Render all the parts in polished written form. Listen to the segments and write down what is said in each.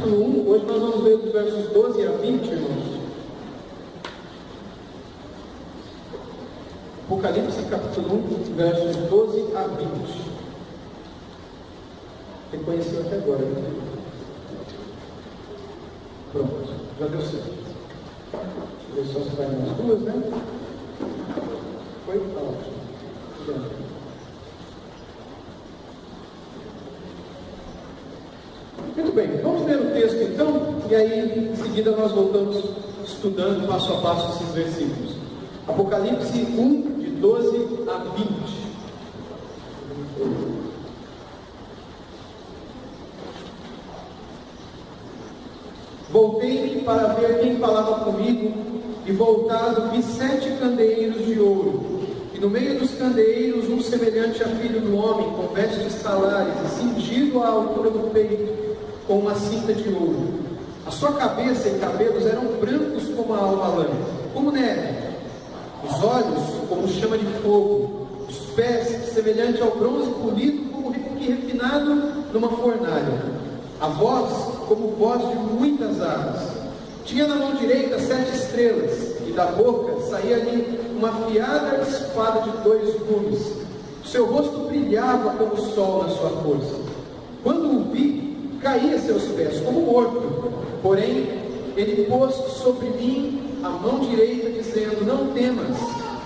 capítulo 1, hoje nós vamos ler dos versos 12 a 20, irmãos. Apocalipse, capítulo 1, versos 12 a 20. Reconheceu até agora, né? Pronto, já deu certo. Deixa eu só separar as duas, né? Foi? Tá ótimo. Muito bem, vamos ler o texto então, e aí em seguida nós voltamos estudando passo a passo esses versículos. Apocalipse 1, de 12 a 20. Voltei para ver quem falava comigo, e voltado vi 7 candeeiros de ouro, e no meio dos candeeiros um semelhante a filho do homem, com vestes talares, e cingido à altura do peito, com uma cinta de ouro. A sua cabeça e cabelos eram brancos como a alva lã, como neve, os olhos como chama de fogo, os pés semelhante ao bronze polido, como que refinado numa fornalha, a voz como voz de muitas águas. Tinha na mão direita 7 estrelas, e da boca saía-lhe uma afiada espada de 2 gumes. O seu rosto brilhava como o sol na sua força. Quando o vi, caí a seus pés como morto. Porém, ele pôs sobre mim a mão direita, dizendo: não temas,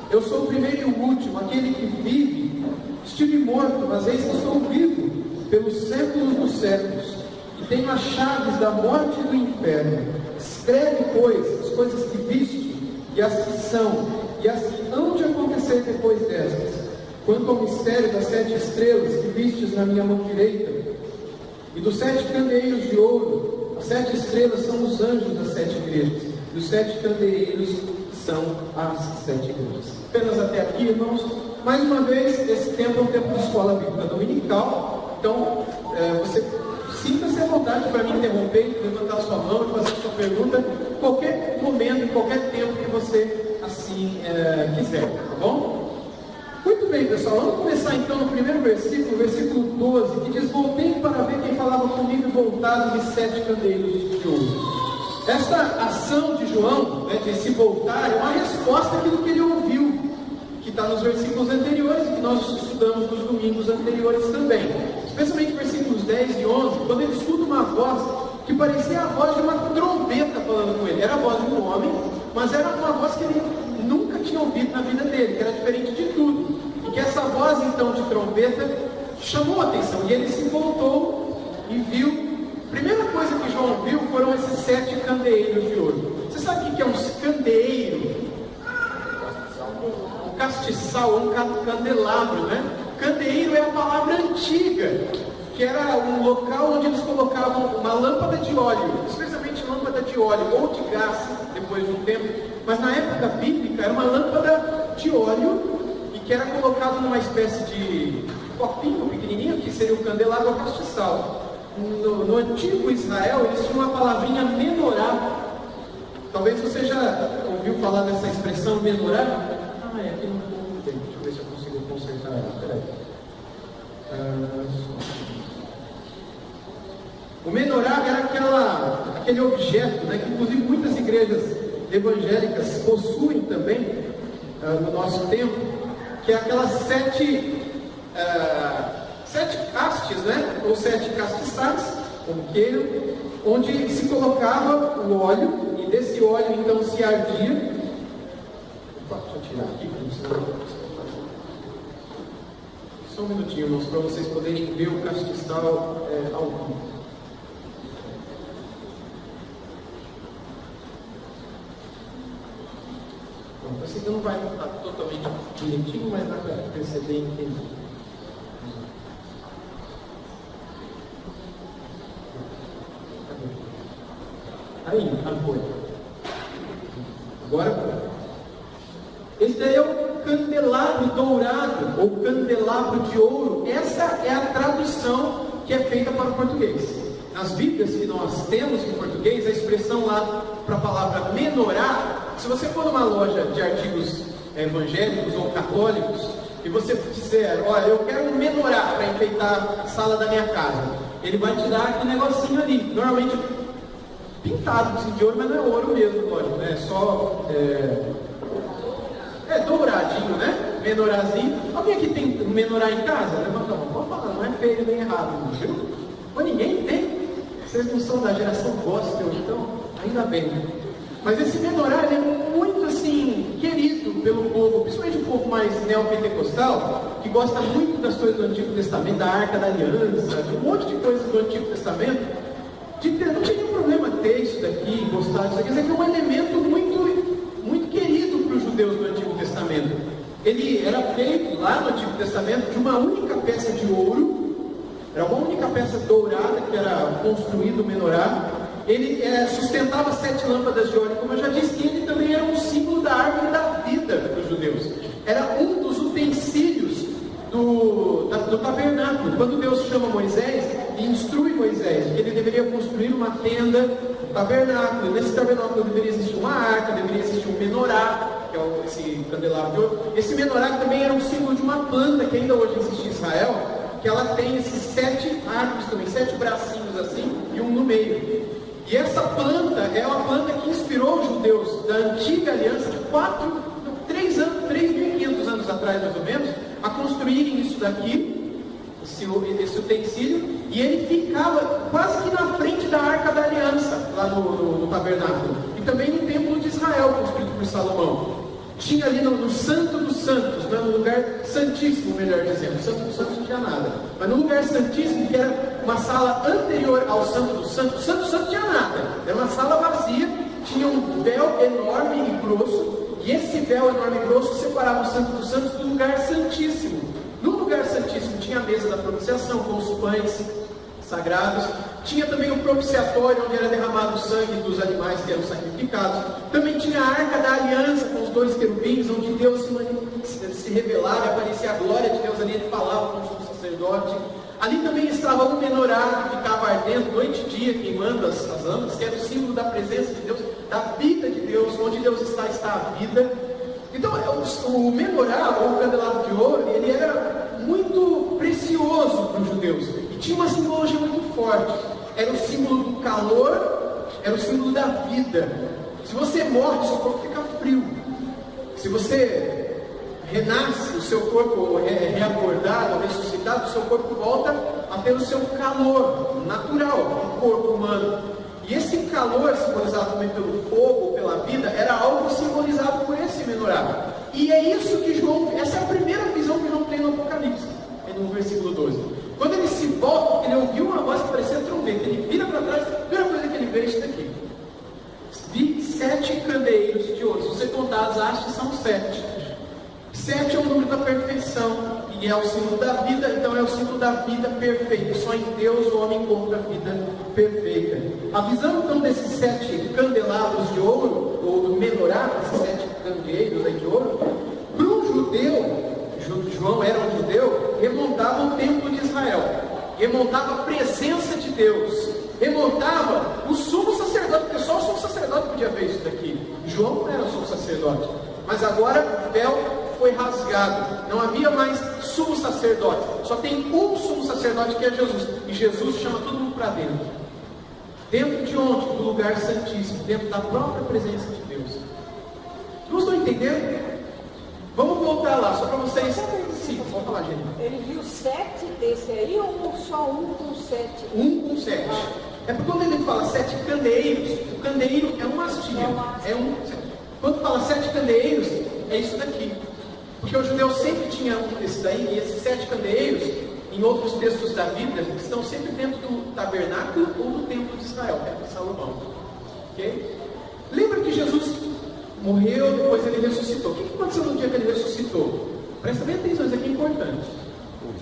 eu sou o primeiro e o último, aquele que vive. Estive morto, mas eis que estou vivo pelos séculos dos séculos, e tenho as chaves da morte e do inferno. Escreve, pois, as coisas que viste, e as que são, e as que hão de acontecer depois destas. Quanto ao mistério das 7 estrelas que vistes na minha mão direita, e dos 7 candeeiros de ouro, as 7 estrelas são os anjos das 7 igrejas, e os 7 candeeiros são as 7 igrejas. Apenas até aqui, irmãos. Mais uma vez, esse tempo é um tempo de escola bíblica dominical, então você sinta-se à vontade para me interromper, levantar sua mão e fazer sua pergunta em qualquer momento, em qualquer tempo que você assim quiser, tá bom? Muito bem, pessoal, vamos começar então no primeiro versículo, versículo 12, que diz: voltei para ver quem falava comigo, e voltado de 7 candeeiros de ouro. Esta ação de João, de se voltar, é uma resposta àquilo que ele ouviu, que está nos versículos anteriores e que nós estudamos nos domingos anteriores também, especialmente versículos 10 e 11, quando ele escuta uma voz que parecia a voz de uma trombeta falando com ele. Era a voz de um homem, mas era uma voz que ele nunca tinha ouvido na vida dele, que era diferente de tudo, e que essa voz então de trombeta chamou a atenção, e ele se voltou e viu. A primeira coisa que João viu foram esses 7 candeeiros de ouro. Você sabe o que é um candeeiro? Um castiçal, um candelabro, né? Candeeiro é a palavra antiga, que era um local onde eles colocavam uma lâmpada de óleo, especialmente lâmpada de óleo ou de gás, depois de um tempo, mas na época bíblica era uma lâmpada de óleo e que era colocado numa espécie de copinho pequenininho, que seria o candelabro ou castiçal. No antigo Israel, eles tinham uma palavrinha menorá. Talvez você já ouviu falar dessa expressão menorá. Aqui não tem. Deixa eu ver se eu consigo consertar ela. Peraí. O menorá era aquele objeto, né, que inclusive muitas igrejas evangélicas possuem também no nosso tempo, que é aquelas 7 hastes, né? Ou 7 castiçais, como queiram, onde se colocava o óleo, e desse óleo então se ardia. Deixa eu tirar aqui, só um minutinho, irmãos, para vocês poderem ver o castiçal ao vivo. Pronto, esse aqui não vai estar totalmente direitinho, mas dá para perceber e entender. Aí, foi. Agora foi. Esse daí é o candelabro dourado, ou candelabro de ouro. Essa é a tradução que é feita para o português. Nas Bíblias que nós temos em português, a expressão lá para a palavra menorá, se você for numa loja de artigos evangélicos ou católicos, e você disser: olha, eu quero um menorá para enfeitar a sala da minha casa, ele vai te dar aquele negocinho ali. Normalmente pintado assim, de ouro, mas não é ouro mesmo, lógico, né? É só douradinho, né? Menorazinho. Alguém aqui tem menorá em casa? Levanta a mão, pode falar, não é feio nem errado, viu? Mas ninguém tem. Vocês não são da geração gospel, então, ainda bem. Mas esse menorá é muito assim, querido pelo povo, principalmente o povo mais neopentecostal, que gosta muito das coisas do Antigo Testamento, da Arca da Aliança, de um monte de coisas do Antigo Testamento. Não tinha nenhum problema ter isso daqui, gostar disso aqui. Isso aqui é um elemento muito querido para os judeus do Antigo Testamento. Ele era feito lá no Antigo Testamento de uma única peça de ouro, era uma única peça dourada que era construído o menorá. Ele sustentava 7 lâmpadas de óleo, como eu já disse, e ele também era um símbolo da árvore da vida para os judeus. Era um dos utensílios do tabernáculo. Quando Deus chama Moisés e instrui Moisés que ele deveria construir uma tenda, um tabernáculo. Nesse tabernáculo deveria existir uma arca, deveria existir um menorá, que é esse candelabro de ouro. Esse menorá também era um símbolo de uma planta que ainda hoje existe em Israel, que ela tem esses 7 arcos também, 7 bracinhos assim, e um no meio. E essa planta é uma planta que inspirou os judeus da antiga aliança de 3.500 anos atrás, mais ou menos, a construírem isso daqui, esse utensílio, e ele ficava quase que na frente da Arca da Aliança, lá no tabernáculo, e também no Templo de Israel, construído por Salomão. Tinha ali no Santo dos Santos, né, no lugar santíssimo, melhor dizendo. Santo dos Santos não tinha nada, mas no lugar santíssimo, que era uma sala anterior ao Santo dos Santos, o Santo dos Santos não tinha nada, era uma sala vazia, tinha um véu enorme e grosso, e esse véu enorme e grosso separava o Santo dos Santos do lugar santíssimo. No lugar santíssimo tinha a mesa da propiciação com os pães sagrados, tinha também o propiciatório onde era derramado o sangue dos animais que eram sacrificados, também tinha a Arca da Aliança com os 2 querubins, onde Deus se revelava, aparecia a glória de Deus ali, ele falava com o sacerdote. Ali também estava o menorá que ficava ardendo noite e dia, queimando as lâmpadas, que era o símbolo da presença de Deus, da vida de Deus. Onde Deus está a vida. Então o menorá, ou o candelabro de ouro, ele era muito precioso para os judeus, e tinha uma simbologia muito forte. Era o símbolo do calor, era o símbolo da vida. Se você morre, seu corpo fica frio. Se você renasce, o seu corpo é reacordado, ressuscitado, o seu corpo volta a ter o seu calor natural, o corpo humano. E esse calor, simbolizado também pelo fogo, pela vida, era algo simbolizado por esse menorá. E é isso que João, essa é a primeira visão que João tem no Apocalipse, no versículo 12. Quando ele se volta, ele ouviu uma voz que parecia trombeta, ele vira para trás, a primeira coisa que ele vê é isso daqui. Vi 7 candeeiros de ouro. Se você contar as hastes, são 7. 7 é o número da perfeição, e é o símbolo da vida, então é o símbolo da vida perfeita. Só em Deus o homem encontra a vida perfeita. A visão então desses 7 candelabros de ouro, ou do menorá, esses 7 candeeiros aí de ouro, para um judeu, João era um judeu, remontava o templo de Israel, remontava a presença de Deus, remontava o sumo sacerdote, porque só o sumo sacerdote podia ver isso daqui. João não era o sumo sacerdote, mas agora o véu foi rasgado, não havia mais sumo sacerdote, só tem um sumo sacerdote que é Jesus, e Jesus chama todo mundo para dentro. Dentro de onde? Do lugar santíssimo, dentro da própria presença de Deus. Não estão entendendo? Vamos voltar lá, só para vocês. Sim, vamos falar, gente. Ele viu 7 desse aí ou só um com 7? Um com 7. É porque quando ele fala 7 candeeiros, o candeeiro é uma hastia. Quando fala 7 candeeiros, é isso daqui. Porque o judeu sempre tinha esse daí, e esses 7 candeeiros, em outros textos da Bíblia, estão sempre dentro do tabernáculo ou do templo de Israel, templo de Salomão. Okay? Lembra que Jesus morreu, depois ele ressuscitou. O que aconteceu no dia que ele ressuscitou? Presta bem atenção, isso aqui é importante. O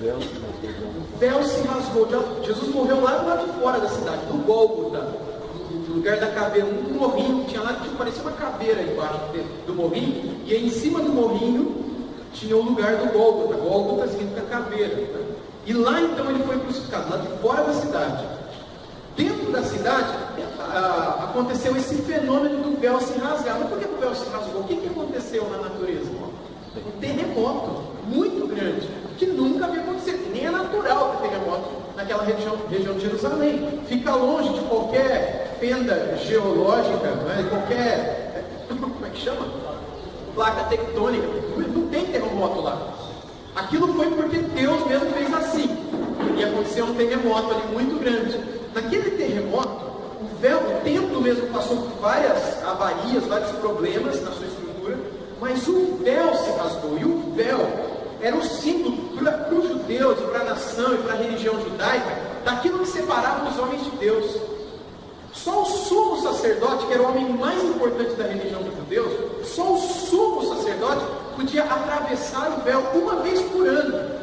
véu se rasgou. Jesus morreu lá do lado de fora da cidade, no Gólgota, no lugar da caveira, um morrinho que tinha lá, que parecia uma caveira embaixo do morrinho, e aí em cima do morrinho tinha o lugar do Gólgota. Gólgota significa caveira. Né? E lá então ele foi crucificado, lá de fora da cidade. Dentro da cidade aconteceu esse fenômeno do véu se rasgar. Mas por que o véu se rasgou? O que aconteceu na natureza? Um terremoto muito grande, que nunca havia acontecido. Nem é natural ter terremoto naquela região de Jerusalém. Fica longe de qualquer fenda geológica, né, qualquer, como é que chama? Placa tectônica, não tem terremoto lá. Aquilo foi porque Deus mesmo fez assim. E aconteceu um terremoto ali muito grande. Naquele terremoto, o templo mesmo passou por várias avarias, vários problemas na sua estrutura, mas o véu se rasgou. E o véu era o símbolo para os judeus, para a nação e para a religião judaica, daquilo que separava os homens de Deus. Só o sumo sacerdote, que era o homem mais importante da religião dos judeus, só o sumo sacerdote podia atravessar o véu uma vez por ano.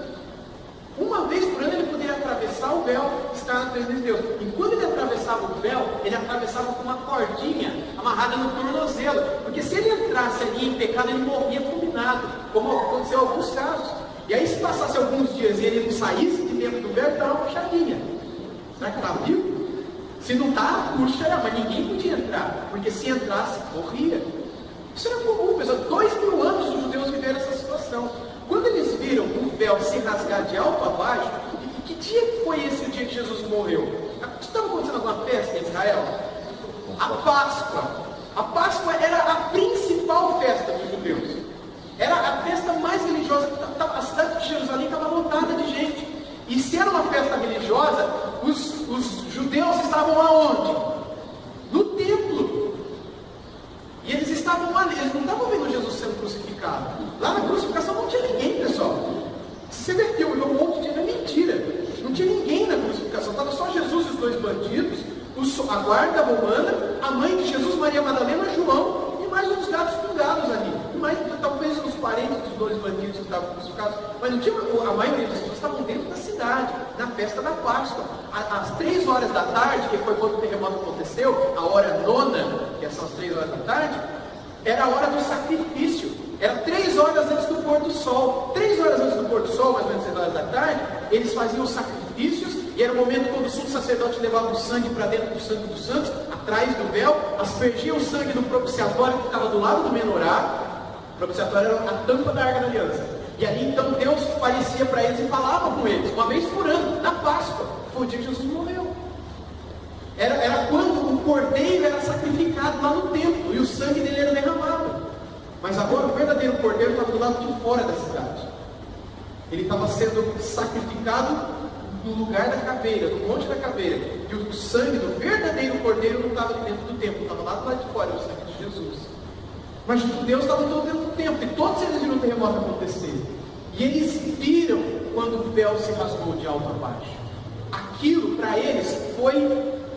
Uma vez por ano ele poderia atravessar o véu que está na presença de Deus. E quando ele atravessava o véu, ele atravessava com uma cordinha amarrada no tornozelo. Porque se ele entrasse ali em pecado, ele morria fulminado, como aconteceu em alguns casos. E aí, se passasse alguns dias e ele não saísse de dentro do véu, ele dava uma puxadinha. Será que está vivo? Se não está, puxa, mas ninguém podia entrar. Porque se entrasse, morria. Isso era comum, pessoal. 2000 anos os judeus viveram essa situação. Quando eles viram o véu se rasgar de alto a baixo, que dia foi esse o dia que Jesus morreu? Estava acontecendo alguma festa em Israel? A Páscoa. A Páscoa era a principal festa dos judeus. Era a festa mais religiosa. A cidade de Jerusalém estava lotada de gente. E se era uma festa religiosa, os judeus estavam aonde? No templo. E eles estavam ali, eles não estavam vendo Jesus sendo crucificado. Lá na crucificação não tinha ninguém, pessoal. Se você ver filme, um monte de gente, é mentira. Não tinha ninguém na crucificação. Estava só Jesus e os dois bandidos, a guarda romana, a mãe de Jesus, Maria Madalena, João, e mais uns gatos pingados ali. E mais, talvez, os parentes dos dois bandidos que estavam crucificados. Mas não tinha, a maioria das pessoas estavam dentro da cidade, na festa da Páscoa. Às 3 horas da tarde, que foi quando o terremoto aconteceu, a hora nona, que são as 3 horas da tarde, era a hora do sacrifício. Era 3 horas antes do pôr do sol. 3 horas antes do pôr do sol, mais ou menos 6 horas da tarde, eles faziam os sacrifícios, e era o momento quando o sumo sacerdote levava o sangue para dentro do sangue dos santos, atrás do véu, aspergiam o sangue no propiciatório que ficava do lado do menorá. O propiciatório era a tampa da Arca da Aliança. E ali então Deus aparecia para eles e falava com eles, uma vez por ano, na Páscoa. Foi o dia que Jesus morreu. Era quando o cordeiro era sacrificado lá no templo e o sangue dele era derramado. Mas agora o verdadeiro cordeiro estava do lado de fora da cidade. Ele estava sendo sacrificado no lugar da caveira, no monte da caveira. E o sangue do verdadeiro cordeiro não estava dentro do templo, estava lá do lado de fora, o sangue de Jesus. Mas os judeus estavam todos dentro do templo, e todos eles viram o terremoto acontecer. E eles viram quando o véu se rasgou de alto a baixo. Aquilo para eles foi,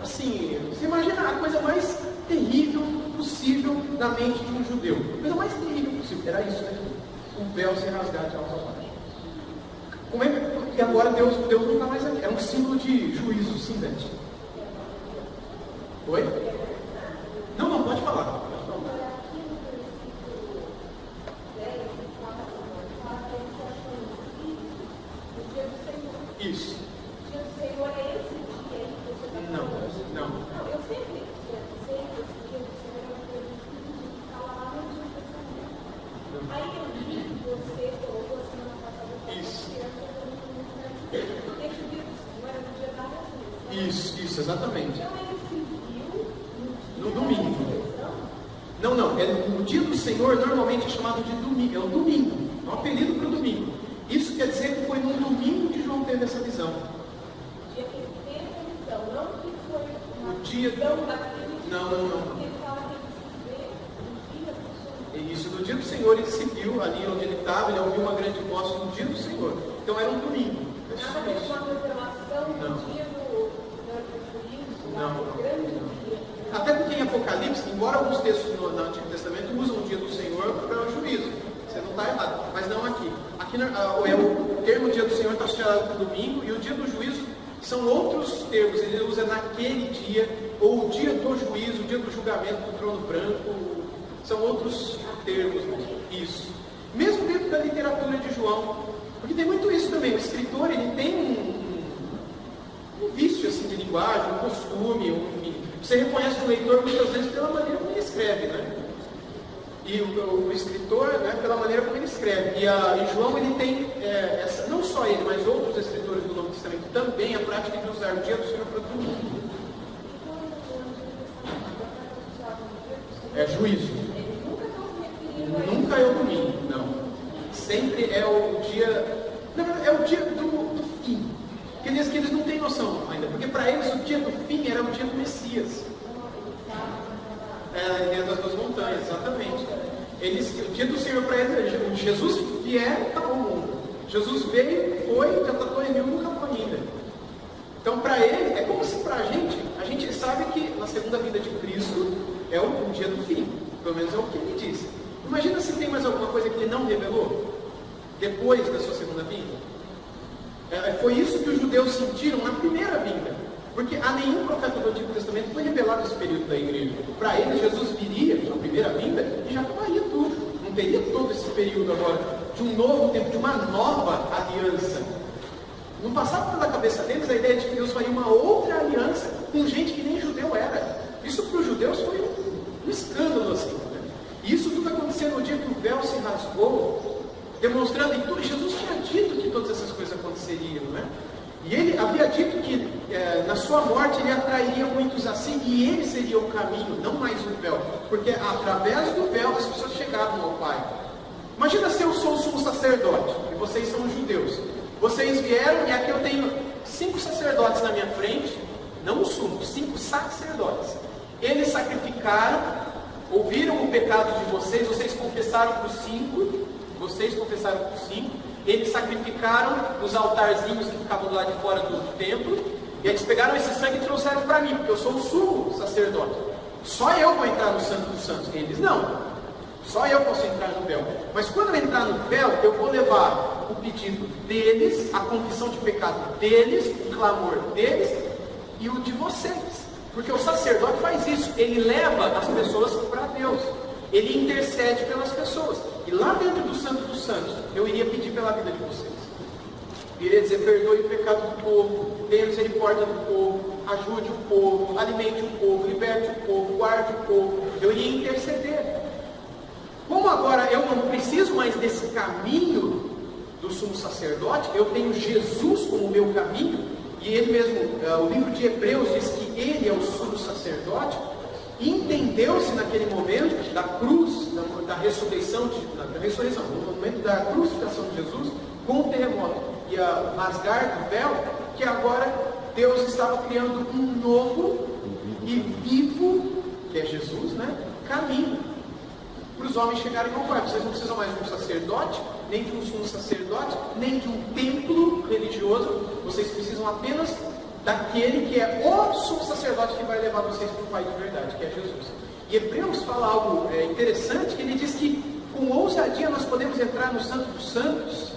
assim, você imagina a coisa mais terrível possível na mente de um judeu. A coisa mais terrível possível, era isso, né? O véu se rasgar de alto a baixo. Como é que agora Deus não está mais aqui? É um símbolo de juízo, sim, Beth? Oi? Não, pode falar. Isso. O dia do Senhor é esse dia aí que você está falando? Não. Eu sempre sei que esse dia do Senhor é uma coisa que está lá no Antigo Testamento. Aí eu vi que você colocou a semana passada para isso. Porque esse dia do Senhor era no dia da ressurreição. Isso, exatamente. Então ele se viu no domingo. Não. O dia do Senhor normalmente é chamado de domingo. É o domingo. É um apelido para o domingo. Isso quer dizer que foi no domingo que João teve essa visão. O dia que ele teve a visão, não que foi uma dia... visão daquele dia. Não. Ele fala que ele se vê no dia do Senhor. Isso, no dia do Senhor ele se viu ali onde ele estava, ele ouviu uma grande voz no dia do Senhor. Então era um domingo. Nada a ver com a revelação do dia do juízo, grande dia. Até porque em Apocalipse, embora alguns textos no Antigo Testamento usam o dia do Senhor para o juízo. Você não está errado, mas não aqui. Aqui o termo dia do Senhor está associado com o domingo, e o dia do juízo são outros termos. Ele usa naquele dia, ou o dia do juízo, o dia do julgamento do trono branco. São outros termos. Isso. Mesmo dentro da literatura de João. Porque tem muito isso também. O escritor ele tem um vício assim, de linguagem, um costume, enfim. Você reconhece o leitor muitas vezes pela maneira como ele escreve, né? E o escritor, né, pela maneira como ele escreve. E João, ele tem, não só ele, mas outros escritores do Novo Testamento também, a prática de usar o dia do Senhor para todo mundo. É juízo. Eles nunca estão se referindo a isso. Nunca é o domingo, não. Sempre é o dia. Na verdade, é o dia do fim. Que eles não têm noção ainda. Porque para eles o dia do fim era o dia do Messias. Dentro das duas montanhas, exatamente. O dia do Senhor para eles é Jesus vier, acabou o mundo. Jesus veio, foi, já está 2000, nunca acabou ainda. Então para ele, é como se para a gente sabe que na segunda vinda de Cristo é o dia do fim. Pelo menos é o que ele disse. Imagina se tem mais alguma coisa que ele não revelou depois da sua segunda vinda. Foi isso que os judeus sentiram na primeira vinda. Porque a nenhum profeta do Antigo Testamento foi revelado esse período da igreja. Para eles, Jesus viria na primeira vinda e já acabaria tudo. Não teria todo esse período agora de um novo tempo, de uma nova aliança. Não passava pela cabeça deles a ideia de que Deus faria uma outra aliança com gente que nem judeu era. Isso para os judeus foi um escândalo assim. Né? E isso tudo aconteceu no dia que o véu se rasgou, demonstrando em tudo. Jesus tinha dito que todas essas coisas aconteceriam, né? E ele havia dito que na sua morte ele atrairia muitos assim, e ele seria o caminho, não mais o véu, porque através do véu as pessoas chegavam ao Pai. Imagina se eu sou o sumo sacerdote, e vocês são os judeus. Vocês vieram, e aqui eu tenho 5 sacerdotes na minha frente, não o sumo, 5 sacerdotes. Eles sacrificaram, ouviram o pecado de vocês, vocês confessaram para os 5, eles sacrificaram nos altarzinhos que ficavam do lado de fora do templo, e eles pegaram esse sangue e trouxeram para mim, porque eu sou o sumo sacerdote. Só eu vou entrar no Santo dos Santos, eles não. Só eu posso entrar no véu. Mas quando eu entrar no véu, eu vou levar o pedido deles, a confissão de pecado deles, o clamor deles e o de vocês. Porque o sacerdote faz isso, ele leva as pessoas para Deus. Ele intercede pelas pessoas. E lá dentro do Santo dos Santos, eu iria pedir pela vida de vocês. Eu iria dizer, perdoe o pecado do povo, tenha misericórdia do povo, ajude o povo, alimente o povo, liberte o povo, guarde o povo. Eu iria interceder. Como agora eu não preciso mais desse caminho do sumo sacerdote, eu tenho Jesus como meu caminho, e ele mesmo, o livro de Hebreus diz que ele é o sumo sacerdote. Entendeu-se naquele momento da cruz, da ressurreição, no momento da crucificação de Jesus, com o terremoto e a rasgar do véu, que agora Deus estava criando um novo e vivo, que é Jesus, né, caminho para os homens chegarem ao Pai. Vocês não precisam mais de um sacerdote, nem de um sumo sacerdote, nem de um templo religioso. Vocês precisam apenas daquele que é o sumo sacerdote que vai levar vocês para o Pai de verdade, que é Jesus. E Hebreus fala algo interessante, que ele diz que com ousadia nós podemos entrar no Santo dos Santos.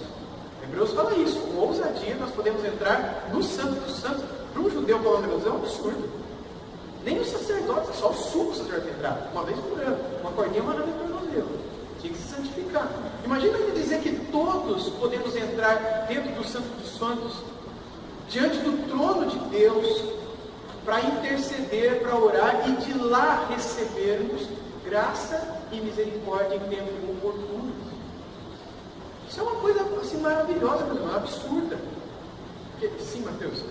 Hebreus fala isso, com ousadia nós podemos entrar no Santo dos Santos. Para um judeu falar um negócio é um absurdo. Nem os sacerdotes, é só o sumo sacerdote entrar, uma vez por ano, uma cordinha amarrada no tornozelo. Tinha que se santificar. Imagina ele dizer que todos podemos entrar dentro do Santo dos Santos, diante do trono de Deus, para interceder, para orar, e de lá recebermos graça e misericórdia em tempo oportuno. Isso é uma coisa assim maravilhosa, uma absurda. Sim, Mateus.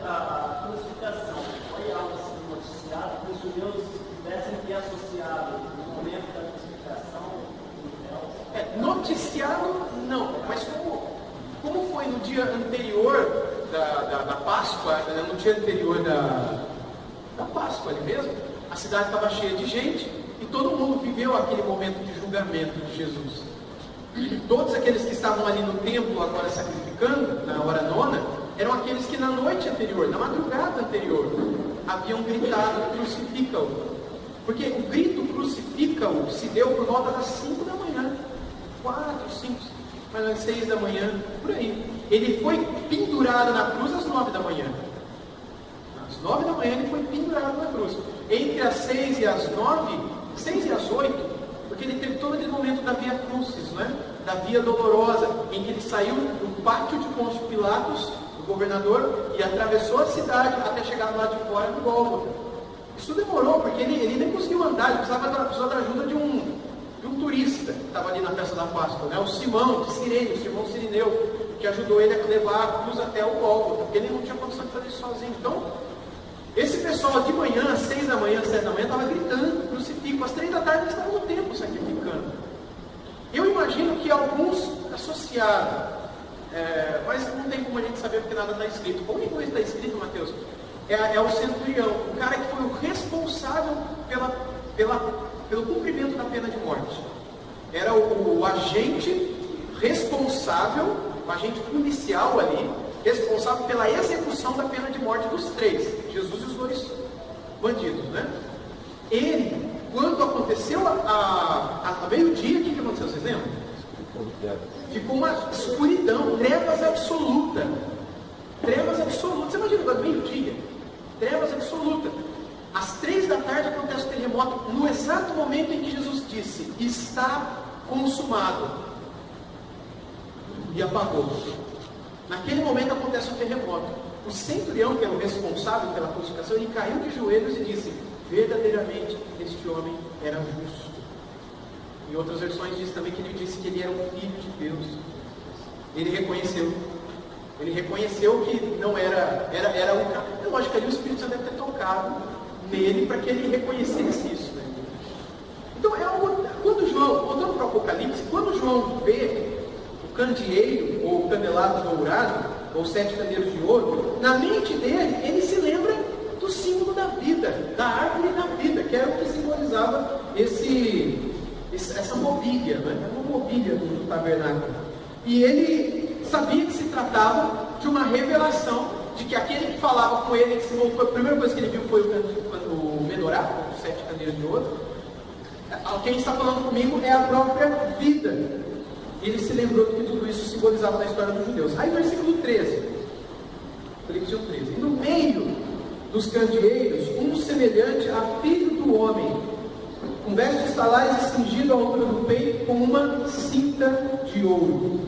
A crucificação foi algo assim noticiado que os judeus tivessem que associado no momento da crucificação. Noticiado não, mas como foi no dia anterior da Páscoa, no dia anterior da Páscoa ali mesmo, a cidade estava cheia de gente e todo mundo viveu aquele momento de julgamento de Jesus. E todos aqueles que estavam ali no templo agora sacrificando, na hora nona, eram aqueles que na noite anterior, na madrugada anterior, haviam gritado, crucifica-o. Porque o grito crucifica-o se deu por volta das 5 da manhã, 4, 5, mas às 6 da manhã, por aí. Ele foi pendurado na cruz às 9 da manhã. Às 9 da manhã ele foi pendurado na cruz. Entre as 6 e as 9, 6 e as 8, porque ele teve todo aquele momento da via crucis, né? Da via dolorosa, em que ele saiu do pátio de Pôncio Pilatos, o governador, e atravessou a cidade até chegar lá de fora do Gólgota. Isso demorou, porque ele nem conseguiu andar, ele precisava da ajuda de um turista que estava ali na festa da Páscoa, né? O Simão de Cirene, o Simão Cirineu, que ajudou ele a levar a cruz até o Gólgota, porque ele não tinha condição de fazer isso sozinho. Então, esse pessoal de manhã, às 6 da manhã, às 7 da manhã, estava gritando, crucificado. associado. Mas não tem como a gente saber porque nada está escrito. A única coisa que está escrito, Mateus, é o centurião, o cara que foi o responsável pelo cumprimento da pena de morte. Era o agente responsável, o agente policial ali, responsável pela execução da pena de morte dos três, Jesus e os dois bandidos, né? Ele, quando aconteceu a meio-dia, o que aconteceu? Vocês lembram? Ficou uma escuridão, trevas absoluta. Trevas absolutas. Você imagina agora, meio-dia? Trevas absolutas. Às 3 da tarde acontece o terremoto, no exato momento em que Jesus disse: está consumado. E apagou. Naquele momento acontece o terremoto. O centurião, que era o responsável pela crucificação, ele caiu de joelhos e disse: verdadeiramente este homem era justo. Em outras versões diz também que ele disse que ele era o Filho de Deus. Ele reconheceu que não era um cara. Lógico que ali o Espírito Santo deve ter tocado nele para que ele reconhecesse isso, né? Então quando João, voltando para o Apocalipse, quando João vê o candeeiro, ou o candelabro dourado, ou 7 candeeiros de ouro, na mente dele, ele se lembra do símbolo da vida, da árvore da vida, que era o que simbolizava essa mobília, né? Era uma mobília do tabernáculo. E ele sabia que se tratava de uma revelação de que aquele que falava com ele, a primeira coisa que ele viu foi o menorá, os 7 candeeiros de ouro. Quem está falando comigo é a própria vida. Ele se lembrou do que tudo isso simbolizava na história dos judeus. Aí versículo 13, Apocalipse 13: e no meio dos candeeiros, um semelhante a filho do homem, com vestes talares e cingido à altura do peito com uma cinta de ouro.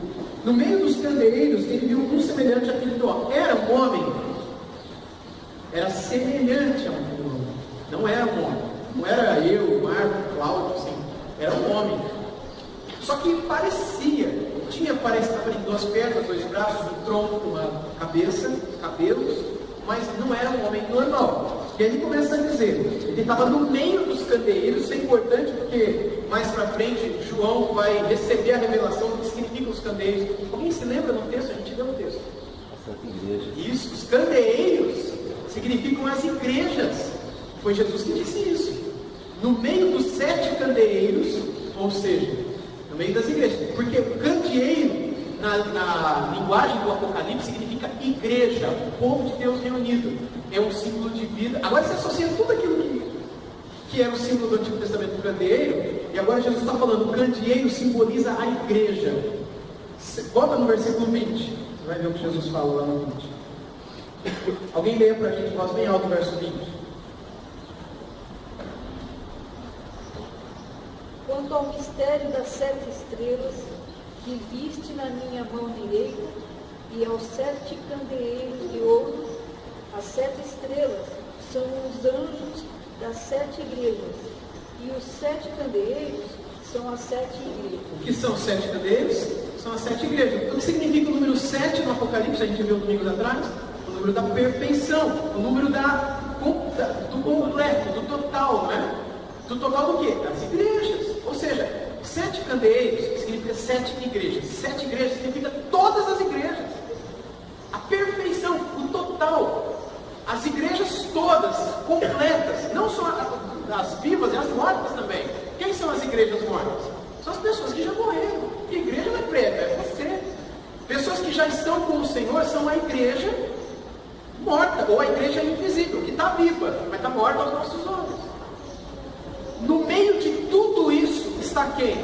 No meio dos candeeiros, ele viu um semelhante a filho do homem. Era um homem. Era semelhante a um filho do homem. Não era um homem. Não era eu, Marco, Cláudio, assim. Era um homem. Só que parecia. Estava em 2 pernas, 2 braços, um tronco, uma cabeça, cabelos, mas não era um homem normal. E ele começa a dizer, ele estava no meio dos candeeiros. Isso é importante porque mais para frente João vai receber a revelação do que significam os candeeiros. Alguém se lembra no texto? A gente leu o texto. Isso, os candeeiros significam as igrejas. Foi Jesus que disse isso. No meio dos 7 candeeiros, ou seja, no meio das igrejas. Porque o candeeiro, na linguagem do Apocalipse, significa igreja, o povo de Deus reunido. É um símbolo de vida. Agora você associa tudo aquilo que era o símbolo do Antigo Testamento do candeeiro, e agora Jesus está falando, o candeeiro simboliza a igreja. Volta no versículo 20, você vai ver o que Jesus fala lá no 20. Alguém leia para a gente, voz bem alto, o verso 20. Quanto ao mistério das 7 estrelas, que viste na minha mão direita, e aos 7 candeeiros de ouro, as 7 estrelas são os anjos das 7 igrejas, e os 7 candeeiros são as 7 igrejas. O que são os 7 candeeiros? São as 7 igrejas. O que significa o número 7 no Apocalipse? A gente viu domingos atrás. O número da perfeição, o número do completo, do total, né? Do total do quê? Das igrejas. Ou seja, 7 candeeiros significa 7 igrejas. 7 igrejas significa todas as igrejas. A perfeição, o total. As igrejas todas, completas, não só as vivas e as mortas também. Quem são as igrejas mortas? São as pessoas que já morreram. E a igreja não é preta, é você. Pessoas que já estão com o Senhor são a igreja morta, ou a igreja invisível, que está viva, mas está morta aos nossos olhos. No meio de tudo isso está quem?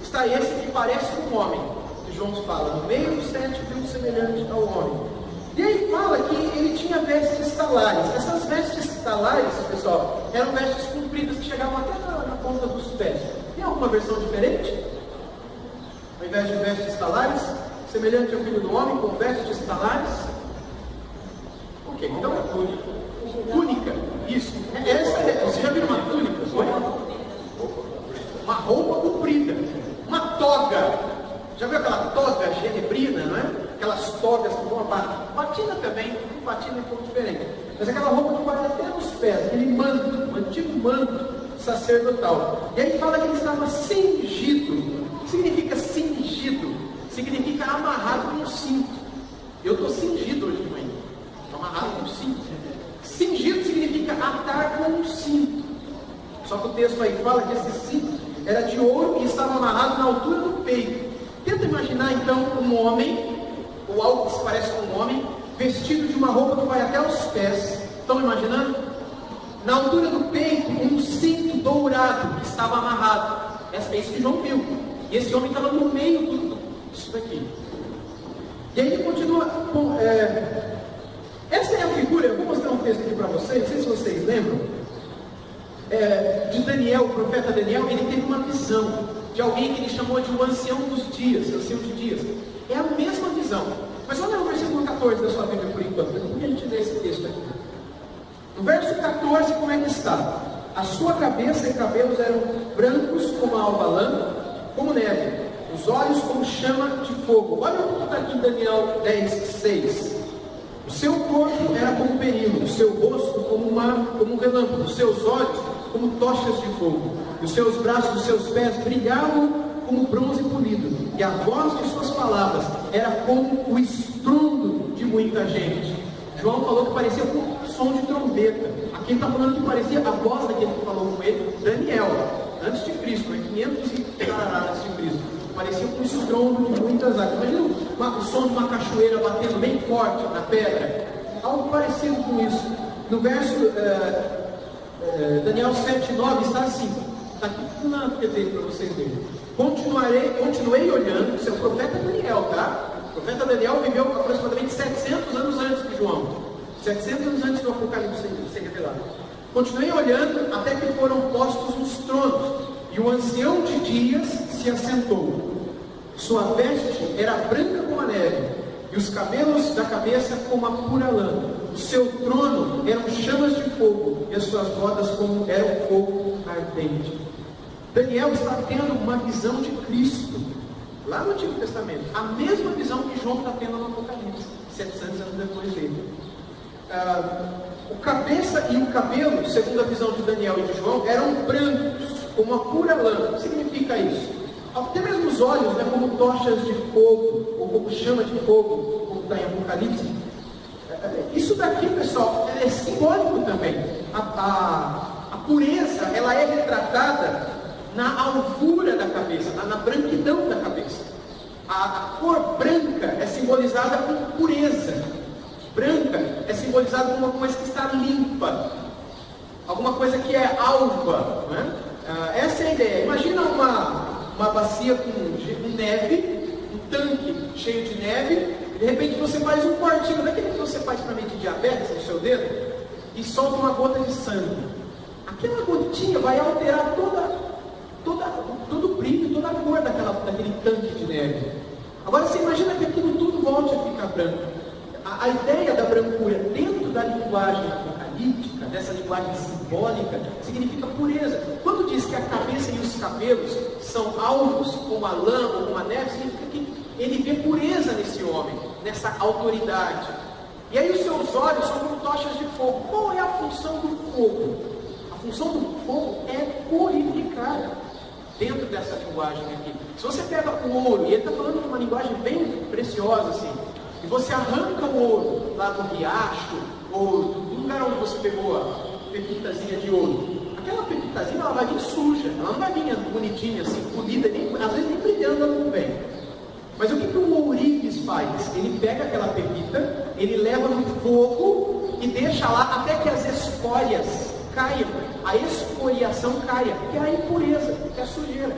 Está esse que parece com um homem, que João fala, no meio dos 7 viu semelhante ao homem. E aí fala que ele tinha vestes talares. Essas vestes talares, pessoal, eram vestes compridas que chegavam até na ponta dos pés. Tem alguma versão diferente? Ao invés de vestes talares, semelhante ao filho do homem, com vestes talares? Ok, então é túnica. Isso. Você já viu uma túnica? Foi? Uma roupa comprida. Uma toga. Já viu aquela toga genebrina, não é? Aquelas togas que vão a batina também, batina é um pouco diferente. Mas aquela roupa que vai até nos pés, aquele manto, um antigo manto sacerdotal. E aí fala que ele estava cingido. O que significa cingido? significa amarrado com um cinto. Eu estou cingido hoje de manhã. Estou amarrado com um cinto. Cingido significa atar com um cinto. Só que o texto aí fala que esse cinto era de ouro e estava amarrado na altura do peito. Tenta imaginar então um homem, ou algo que se parece com um homem, vestido de uma roupa que vai até os pés. Estão imaginando? Na altura do peito, um cinto dourado que estava amarrado. É isso que João viu. E esse homem estava no meio disso daqui. E aí ele continua. Essa é a figura, eu vou mostrar um texto aqui para vocês, não sei se vocês lembram, de Daniel, o profeta Daniel. Ele teve uma visão de alguém que ele chamou de o ancião dos dias, ancião de dias. É a mesma visão. Mas olha no versículo 14 da sua Bíblia por enquanto, porque a gente lê esse texto aqui. No verso 14, como é que está? A sua cabeça e cabelos eram brancos como a alva lã, como neve, os olhos como chama de fogo. Olha o que está aqui em Daniel 10, 6. O seu corpo era como berilo, o seu rosto como um relâmpago, os seus olhos como tochas de fogo, e os seus braços e os seus pés brilhavam como bronze polido, e a voz de suas palavras era como o estrondo de muita gente. João falou que parecia com som de trombeta. Aqui ele está falando que parecia a voz daquele que falou com ele, Daniel, antes de Cristo, 500 e tarará antes de Cristo. Parecia com o estrondo de muitas águas. Imagina o som de uma cachoeira batendo bem forte na pedra. Algo parecido com isso. No verso Daniel 7,9 está assim. Está aqui na TV para vocês verem. Continuei olhando. Isso é o profeta Daniel, tá? O profeta Daniel viveu aproximadamente 700 anos antes de João. 700 anos antes do Apocalipse ser revelado. Continuei olhando até que foram postos os tronos. E o ancião de dias se assentou. Sua veste era branca como a neve, e os cabelos da cabeça como a pura lã. O seu trono eram chamas de fogo, e as suas rodas como eram fogo ardente. Daniel está tendo uma visão de Cristo, lá no Antigo Testamento. A mesma visão que João está tendo no Apocalipse, 700 anos depois dele. O cabeça e o cabelo, segundo a visão de Daniel e de João, eram brancos, como a pura lã. O que significa isso? Até mesmo os olhos, né, como tochas de fogo, ou como chama de fogo, como está em Apocalipse. Isso daqui, pessoal, é simbólico também. A pureza, ela é retratada na alvura da cabeça, na branquidão da cabeça. A cor branca é simbolizada com pureza. Branca é simbolizada como uma coisa que está limpa, alguma coisa que é alva, né? Essa é a ideia. Imagina uma bacia com neve, um tanque cheio de neve, e de repente você faz um cortinho, daquele que você faz para medir diabetes no seu dedo, e solta uma gota de sangue. Aquela gotinha vai alterar todo o brilho, toda a cor daquele tanque de neve. Agora você imagina que aquilo tudo volte a ficar branco. A ideia da brancura dentro da linguagem apocalíptica, dessa linguagem simbólica, significa pureza. Quando diz que a cabeça e os cabelos são alvos como a lã ou como a neve, significa que ele vê pureza nesse homem, nessa autoridade. E aí os seus olhos são como tochas de fogo. Qual é a função do fogo? A função do fogo é purificar. Dentro dessa linguagem aqui. Se você pega o ouro, e ele está falando de uma linguagem bem preciosa assim, e você arranca o ouro lá do riacho, ou do lugar onde você pegou a pepitazinha de ouro, aquela pepitazinha ela vai vir suja, ela não vai vir bonitinha, assim, polida, às vezes nem brilhando ela não vem. Mas o que o ourives faz? Ele pega aquela pepita, ele leva no fogo e deixa lá até que as escórias caiam, a escoriação caia, que é a impureza, que é a sujeira.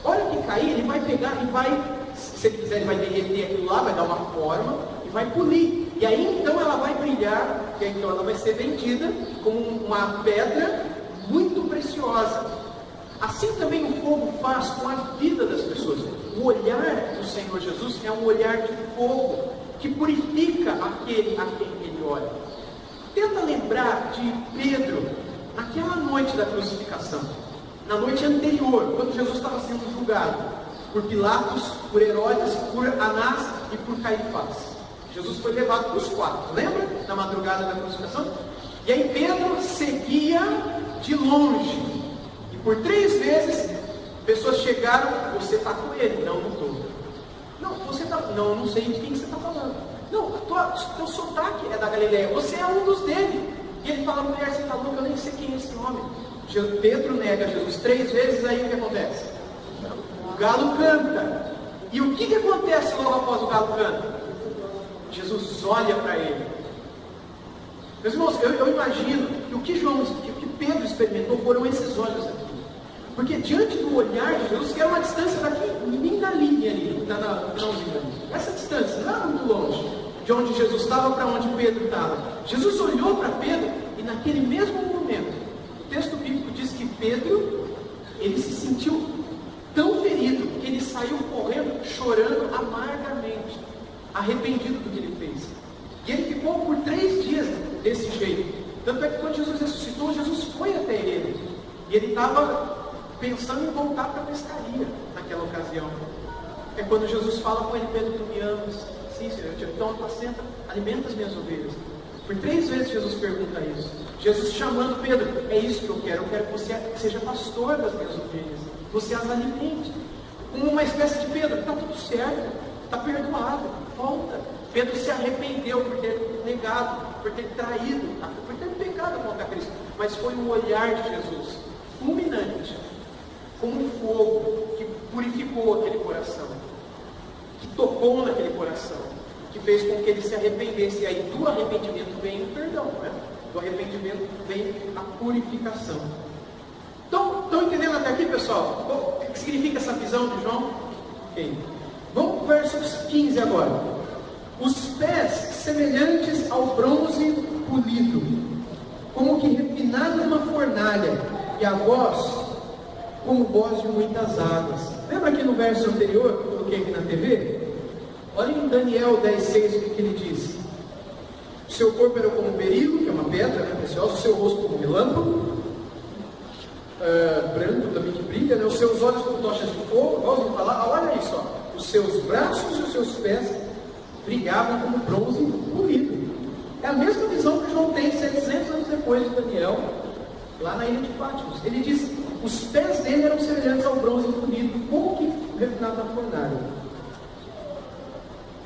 Olha que cair, ele vai pegar e vai, se ele quiser, ele vai derreter aquilo lá, vai dar uma forma e vai polir. E aí então ela vai brilhar, e aí, então ela vai ser vendida como uma pedra muito preciosa. Assim também o fogo faz com a vida das pessoas. O olhar do Senhor Jesus é um olhar de fogo, que purifica aquele a quem ele olha. Tenta lembrar de Pedro, naquela noite da crucificação, na noite anterior, quando Jesus estava sendo julgado por Pilatos, por Herodes, por Anás e por Caifás. Jesus foi levado para os quatro, lembra? Na madrugada da crucificação. E aí Pedro seguia de longe. E por 3 vezes, pessoas chegaram, você está com ele. Não, não estou. Não, não, eu não sei de quem você está falando. Não, teu sotaque é da Galileia, você é um dos dele. E ele fala, mulher, você está louca, eu nem sei quem é esse homem. Pedro nega Jesus 3 vezes, aí o que acontece? O galo canta. E o que acontece logo após o galo canta? Jesus olha para ele. Meus irmãos, eu imagino que o que Pedro experimentou foram esses olhos aqui. Porque diante do olhar de Jesus, que era uma distância daqui, nem na linha ali, no finalzinho ali. Essa distância, não era muito longe, de onde Jesus estava para onde Pedro estava. Jesus olhou para Pedro e naquele mesmo momento, o texto bíblico diz que Pedro, ele se sentiu tão ferido que ele saiu correndo, chorando amargamente, arrependido do que ele fez. E ele ficou por 3 dias desse jeito. Tanto é que quando Jesus ressuscitou, Jesus foi até ele. E ele estava pensando em voltar para a pescaria naquela ocasião. É quando Jesus fala com ele, Pedro, tu me amas? Sim, Senhor, então apacenta, alimenta as minhas ovelhas. Por 3 vezes Jesus pergunta isso. Jesus chamando Pedro, é isso que eu quero que você seja pastor das minhas ovelhas. Você as alimente. Como uma espécie de Pedro, está tudo certo, está perdoado, volta. Pedro se arrependeu por ter negado, por ter traído, por ter pecado contra Cristo. Mas foi um olhar de Jesus, fulminante, como um fogo que purificou aquele coração, que tocou naquele coração, que fez com que ele se arrependesse. E aí do arrependimento vem o perdão, né? Do arrependimento vem a purificação. Então, estão entendendo até aqui, pessoal? O que significa essa visão de João? Okay. Vamos para o verso 15 agora. Os pés semelhantes ao bronze polido, como que refinado numa fornalha, e a voz como voz de muitas águas. Lembra aqui no verso anterior, que eu coloquei aqui na TV? Olha em Daniel 10,6 o que ele diz. O seu corpo era como um berilo, que é uma pedra, né, preciosa, o seu rosto como um relâmpago, branco também que brilha, né, os seus olhos como tochas de fogo. Vamos falar, olha isso, ó. Os seus braços e os seus pés brilhavam como bronze polido. É a mesma visão que João tem 700 anos depois de Daniel, lá na ilha de Patmos. Ele diz, os pés dele eram semelhantes ao bronze polido, como que refinado na fornalha.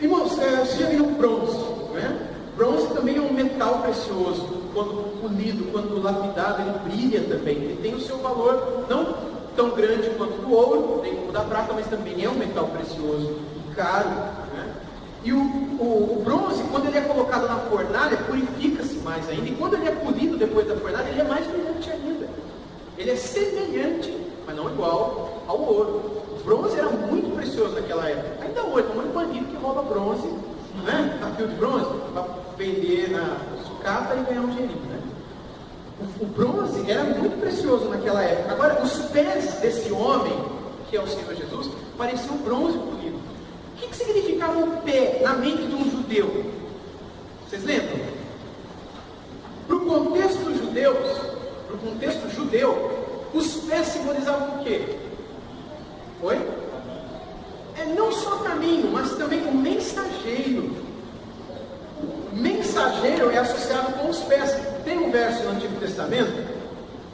Irmãos, vocês já viram bronze, não é? Bronze também é um metal precioso. Quando polido, quando lapidado, ele brilha também. Ele tem o seu valor, não tão grande quanto o do ouro, nem como o da prata, mas também é um metal precioso e caro, né? E o bronze, quando ele é colocado na fornalha, purifica-se mais ainda. E quando ele é polido depois da fornalha, ele é mais brilhante ainda. Ele é semelhante, mas não igual, ao ouro. O bronze era muito precioso naquela época. Ainda hoje, tem um bandido que rouba bronze, né? A fio de bronze, para vender na sucata e ganhar um dinheirinho, né? O bronze era muito precioso naquela época. Agora, os pés desse homem, que é o Senhor Jesus, pareciam bronze polido. O que significava o pé na mente de um judeu? Vocês lembram? Para o contexto judeu, os pés simbolizavam o quê? Oi? Não só caminho, mas também o mensageiro. O mensageiro é associado com os pés. Tem um verso no Antigo Testamento,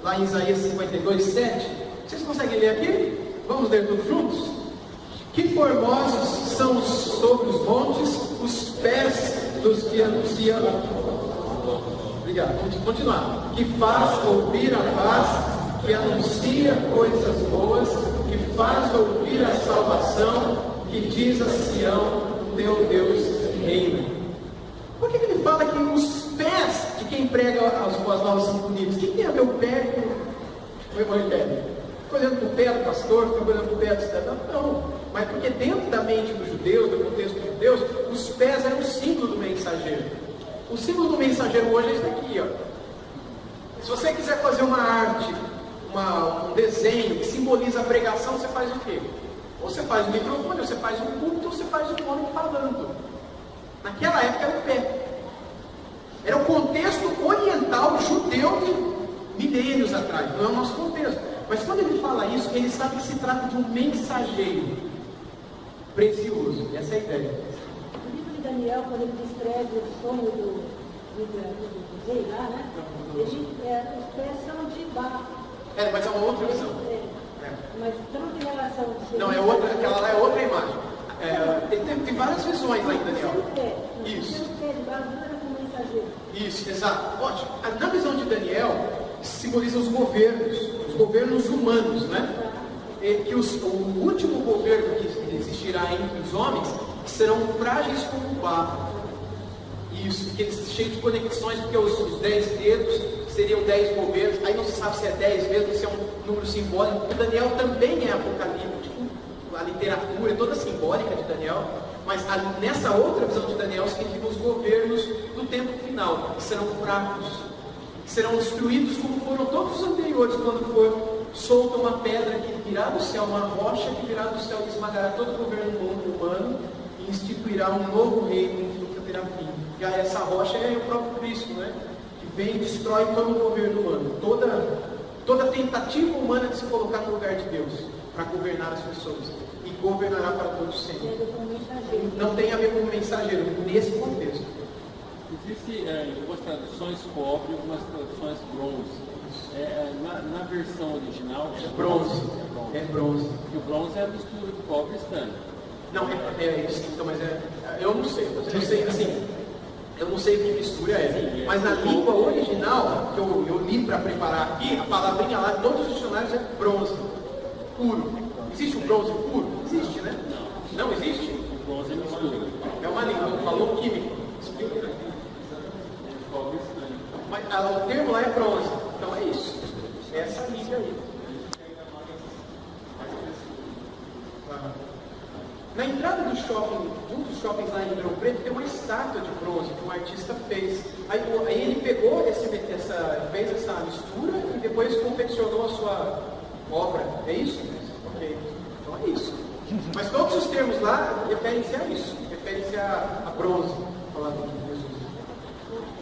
lá em Isaías 52, 7. Vocês conseguem ler aqui? Vamos ler todos juntos? Que formosos são sobre os montes os pés dos que anunciam. Obrigado, vamos continuar. Que faz ouvir a paz, que anuncia coisas boas, que faz ouvir a salvação, que diz a Sião, teu Deus reina. Por que ele fala que os pés de quem prega as boas novas são bonitos? O que tem a ver o pé com o evangelho? Fica olhando para o pé do pastor, fica olhando para o pé do cidadão? Não. Mas porque dentro da mente dos judeus, do contexto dos judeus, os pés eram o símbolo do mensageiro. O símbolo do mensageiro hoje é isso daqui, ó. Se você quiser fazer uma arte, um desenho que simboliza a pregação, você faz o quê? Ou você faz um microfone, ou você faz um púlpito, ou você faz um homem falando. Naquela época era o pé. Era o contexto oriental judeu de milênios atrás, não é o nosso contexto. Mas quando ele fala isso, ele sabe que se trata de um mensageiro precioso. Essa é a ideia. O livro de Daniel, quando ele descreve o sonho do rei lá, né? Os pés são de barro. Mas é uma outra visão. Mas tanto em relação... Não, é outra, aquela lá é outra imagem. Tem várias visões lá em Daniel. Isso. Como mensageiro. Isso, exato. Ótimo. Na visão de Daniel, simboliza os governos humanos, né? Que o último governo que existirá entre os homens serão frágeis como o barro. Isso, que eles cheios de conexões, porque os 10 dedos seriam 10 governos, aí não se sabe se é 10 mesmo, se é um número simbólico. O Daniel também é apocalíptico, a literatura é toda simbólica de Daniel, mas nessa outra visão de Daniel significa os governos do tempo final, que serão fracos, que serão destruídos como foram todos os anteriores, quando for solta uma pedra que virá do céu, uma rocha que virá do céu e esmagará todo o governo humano e instituirá um novo reino que nunca terá fim. E essa rocha é o próprio Cristo, né? Que vem e destrói todo o governo humano, toda tentativa humana de se colocar no lugar de Deus para governar as pessoas, e governará para todos sempre. Não tem a ver com mensageiro nesse contexto. Existe algumas traduções cobre e algumas traduções bronze. Na versão original é bronze. É bronze. Porque o bronze é a mistura de cobre e estanho. Não, então, mas eu não sei. Eu sei assim. Eu não sei o que mistura é, mas na língua original, que eu li para preparar aqui, a palavrinha lá, todos os dicionários é bronze, puro. Existe um bronze puro? Existe, né? Não existe? O bronze é mistura. É uma língua, um valor químico. Mas o termo lá é bronze, então é isso. Essa língua aí. Na entrada do shopping, de um dos shoppings lá em Ribeirão Preto, tem uma estátua de bronze que um artista fez. Aí ele pegou, fez essa mistura e depois confeccionou a sua obra. É isso? Ok. Então é isso. Mas todos os termos lá referem-se a isso. Referem-se a bronze. Falar de Jesus.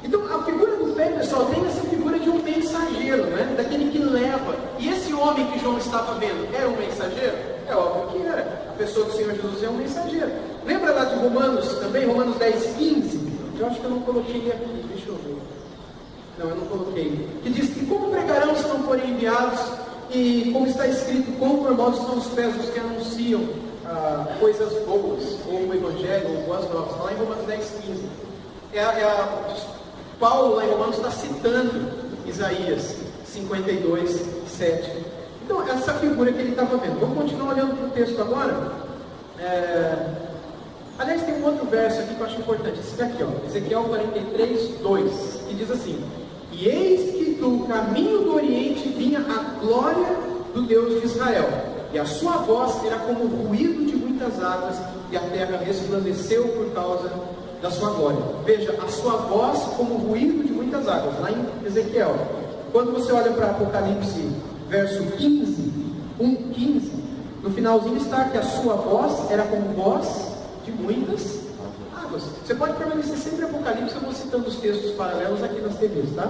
Então a figura do pé, pessoal, tem essa figura de um mensageiro, né? Daquele que leva. E esse homem que João estava vendo, era um mensageiro? É óbvio que era. A pessoa do Senhor Jesus é um mensageiro. Lembra lá de Romanos também? Romanos 10, 15? Eu acho que eu não coloquei aqui. Deixa eu ver. Não, eu não coloquei. Que diz que como pregarão se não forem enviados? E como está escrito, quão formosos são os pés dos que anunciam coisas boas, ou o Evangelho, ou boas novas. Está lá em Romanos 10, 15. Paulo lá em Romanos está citando Isaías 52, 7. Então, essa figura que ele estava vendo. Vamos continuar olhando para o texto agora. Aliás, tem um outro verso aqui que eu acho importante. Esse daqui, ó, Ezequiel 43, 2, que diz assim: E eis que do caminho do Oriente vinha a glória do Deus de Israel, e a sua voz era como o ruído de muitas águas, e a terra resplandeceu por causa da sua glória. Veja, a sua voz como o ruído de muitas águas, lá em Ezequiel. Quando você olha para Apocalipse, verso 15, 1:15, no finalzinho está que a sua voz era como voz de muitas águas. Você pode permanecer sempre em Apocalipse, eu vou citando os textos paralelos aqui nas TVs, tá?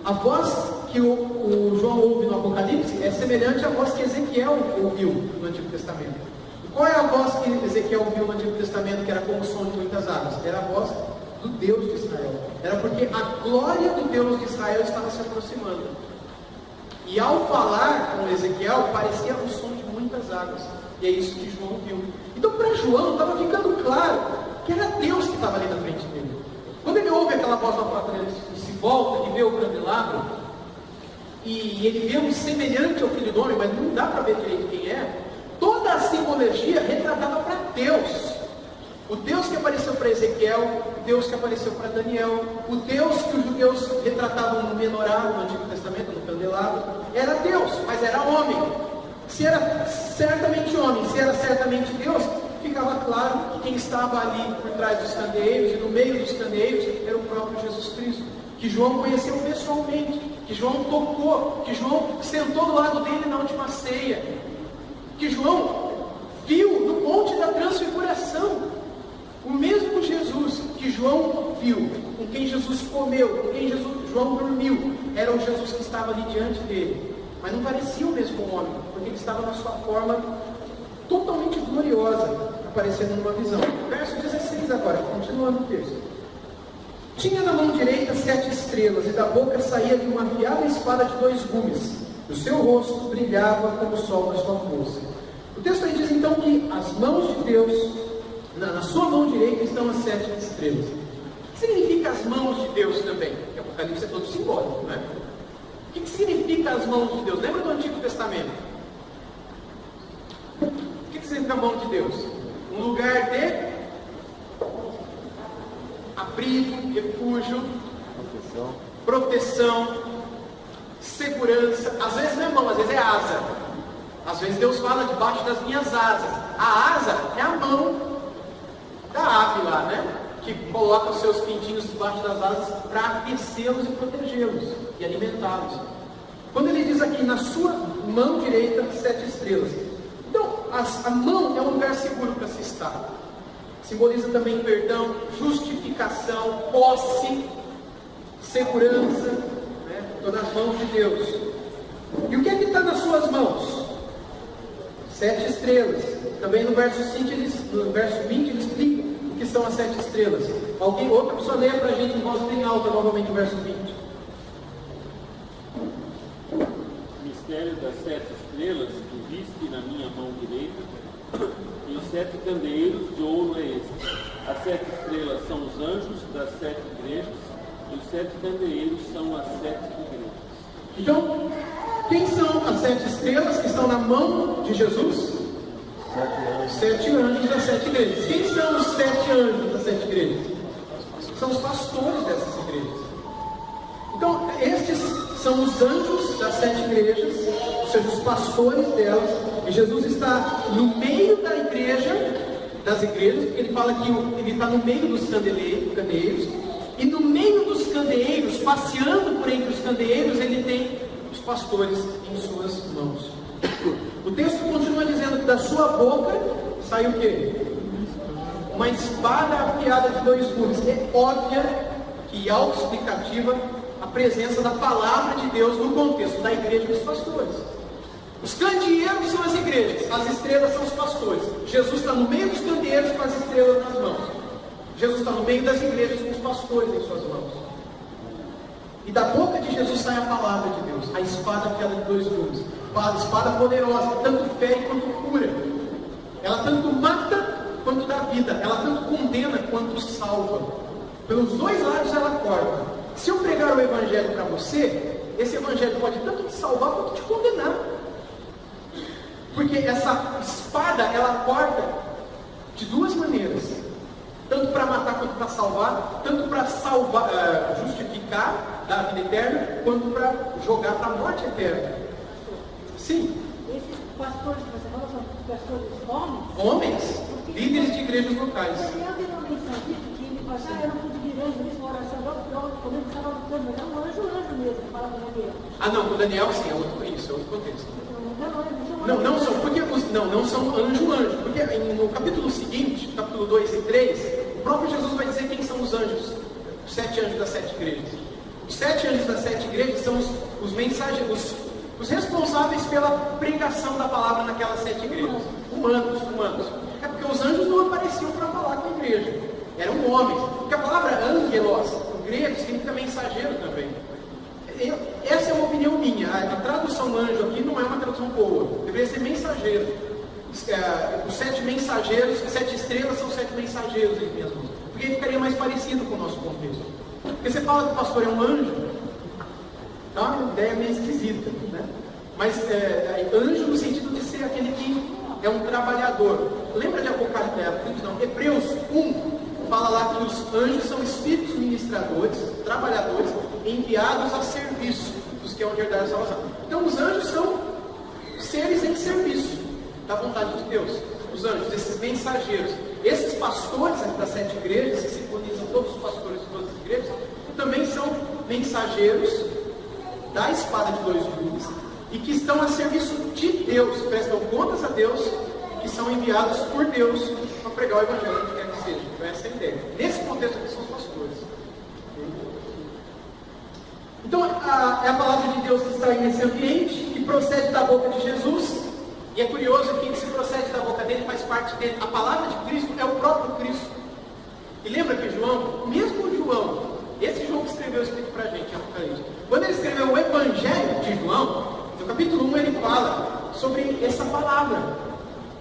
A voz que o João ouve no Apocalipse é semelhante à voz que Ezequiel ouviu no Antigo Testamento. E qual é a voz que Ezequiel ouviu no Antigo Testamento, que era como o som de muitas águas? Era a voz do Deus de Israel. Era porque a glória do Deus de Israel estava se aproximando. E ao falar com Ezequiel, parecia o som de muitas águas. E é isso que João viu. Então, para João, estava ficando claro que era Deus que estava ali na frente dele. Quando ele ouve aquela voz da própria, ele se volta e vê o candelabro, e ele vê um semelhante ao Filho do Homem, mas não dá para ver direito quem é. Toda a simbologia retratava para Deus. O Deus que apareceu para Ezequiel, o Deus que apareceu para Daniel, o Deus que os judeus retratavam no menorá, no Antigo Testamento, no candelabro, era Deus, mas era homem. Se era certamente homem, se era certamente Deus, ficava claro que quem estava ali por trás dos candeeiros, e no meio dos candeeiros, era o próprio Jesus Cristo, que João conheceu pessoalmente, que João tocou, que João sentou do lado dele na última ceia, que João viu no Monte da Transfiguração. O mesmo Jesus que João viu, com quem Jesus comeu, com quem João dormiu, era o Jesus que estava ali diante dele. Mas não parecia o mesmo homem, porque ele estava na sua forma totalmente gloriosa, aparecendo numa visão. Verso 16 agora, continuando o texto. Tinha na mão direita 7 estrelas, e da boca saía de uma afiada espada de 2 gumes. O seu rosto brilhava como o sol na sua força. O texto aí diz então que as mãos de Deus, na sua mão direita estão as 7 estrelas. O que significa as mãos de Deus também? Porque Apocalipse é todo simbólico, não é? O que significa as mãos de Deus? Lembra do Antigo Testamento? O que significa a mão de Deus? Um lugar de abrigo, refúgio, proteção, segurança. Às vezes não é mão, às vezes é asa. Às vezes Deus fala debaixo das minhas asas. A asa é a mão da ave lá, né? Que coloca os seus pintinhos debaixo das asas para aquecê-los e protegê-los e alimentá-los. Quando ele diz aqui, na sua mão direita, 7 estrelas. Então, a mão é um lugar seguro para se estar. Simboliza também perdão, justificação, posse, segurança, né? Todas as mãos de Deus. E o que é que está nas suas mãos? 7 estrelas. Também no verso 20 ele explica o que são as 7 estrelas. Outra pessoa leia para a gente em voz bem alta novamente o verso 20. Mistério das 7 estrelas que viste na minha mão direita, e os 7 candeeiros de ouro é este. As 7 estrelas são os anjos das 7 igrejas, e os 7 candeeiros são as 7 igrejas. Então, quem são as 7 estrelas que estão na mão de Jesus? 7 anjos das 7 igrejas. Quem são os 7 anjos das 7 igrejas? São os pastores dessas igrejas. Então, estes são os anjos das 7 igrejas, ou seja, os pastores delas, e Jesus está no meio da igreja, das igrejas, porque ele fala que ele está no meio dos candeeiros, e no meio dos candeeiros, passeando por entre os candeeiros, ele tem os pastores em suas mãos. O texto continua dizendo que da sua boca saiu o quê? Uma espada afiada de 2 gumes. É óbvia e autoexplicativa a presença da palavra de Deus no contexto da igreja e dos pastores. Os candeeiros são as igrejas, as estrelas são os pastores. Jesus está no meio dos candeeiros com as estrelas nas mãos. Jesus está no meio das igrejas com os pastores em suas mãos. E da boca de Jesus sai a palavra de Deus, a espada afiada de 2 gumes. A espada poderosa, tanto fere quanto cura. Ela tanto mata quanto dá vida. Ela tanto condena quanto salva. Pelos 2 lados ela corta. Se eu pregar o evangelho para você, esse evangelho pode tanto te salvar quanto te condenar. Porque essa espada, ela corta de 2 maneiras. Tanto para matar quanto para salvar. Tanto para justificar, dar a vida eterna, quanto para jogar para a morte eterna. Sim. Esses pastores que você falou são pastores homens? Homens, líderes de igrejas locais. Eu tenho uma menção aqui que ele fala assim, eu não pude vir anjo, isso uma oração, quando ele estava lutando, mas é um anjo mesmo, fala com Daniel. Ah não, com Daniel sim, é outro contexto. Não são, porque não são anjo, porque no capítulo seguinte, capítulo 2 e 3, o próprio Jesus vai dizer quem são os anjos, os 7 anjos das 7 igrejas. Os 7 anjos das 7 igrejas são os mensageiros, os responsáveis pela pregação da palavra naquelas 7 igrejas. Humanos. É porque os anjos não apareciam para falar com a igreja. Eram homens. Porque a palavra angelos, o grego, significa mensageiro também. Essa é uma opinião minha. A tradução anjo aqui não é uma tradução boa. Deveria ser mensageiro. Os 7 mensageiros, 7 estrelas são 7 mensageiros aí mesmo. Porque ficaria mais parecido com o nosso contexto. Porque você fala que o pastor é um anjo, dá uma ideia meio esquisita, né? Mas anjo no sentido de ser aquele que é um trabalhador. Lembra de Apocalipse? Não, Hebreus 1 fala lá que os anjos são espíritos ministradores, trabalhadores, enviados a serviço dos que hão de herdar a salvação. Então os anjos são seres em serviço da vontade de Deus. Os anjos, esses mensageiros, esses pastores aqui das 7 igrejas, que simbolizam todos os pastores de todas as igrejas, também são mensageiros da espada de 2 gumes e que estão a serviço de Deus, prestam contas a Deus, que são enviados por Deus para pregar o evangelho, onde quer que seja. Então essa é a ideia. Nesse contexto aqui são os pastores. Então é a palavra de Deus que está aí nesse ambiente, que procede da boca de Jesus, e é curioso que se procede da boca dele, faz parte dele. A palavra de Cristo é o próprio Cristo. E lembra que João, mesmo João, esse João que escreveu isso aqui para a gente, Apocalipse, quando ele escreveu o Evangelho de João, no capítulo 1 ele fala sobre essa palavra.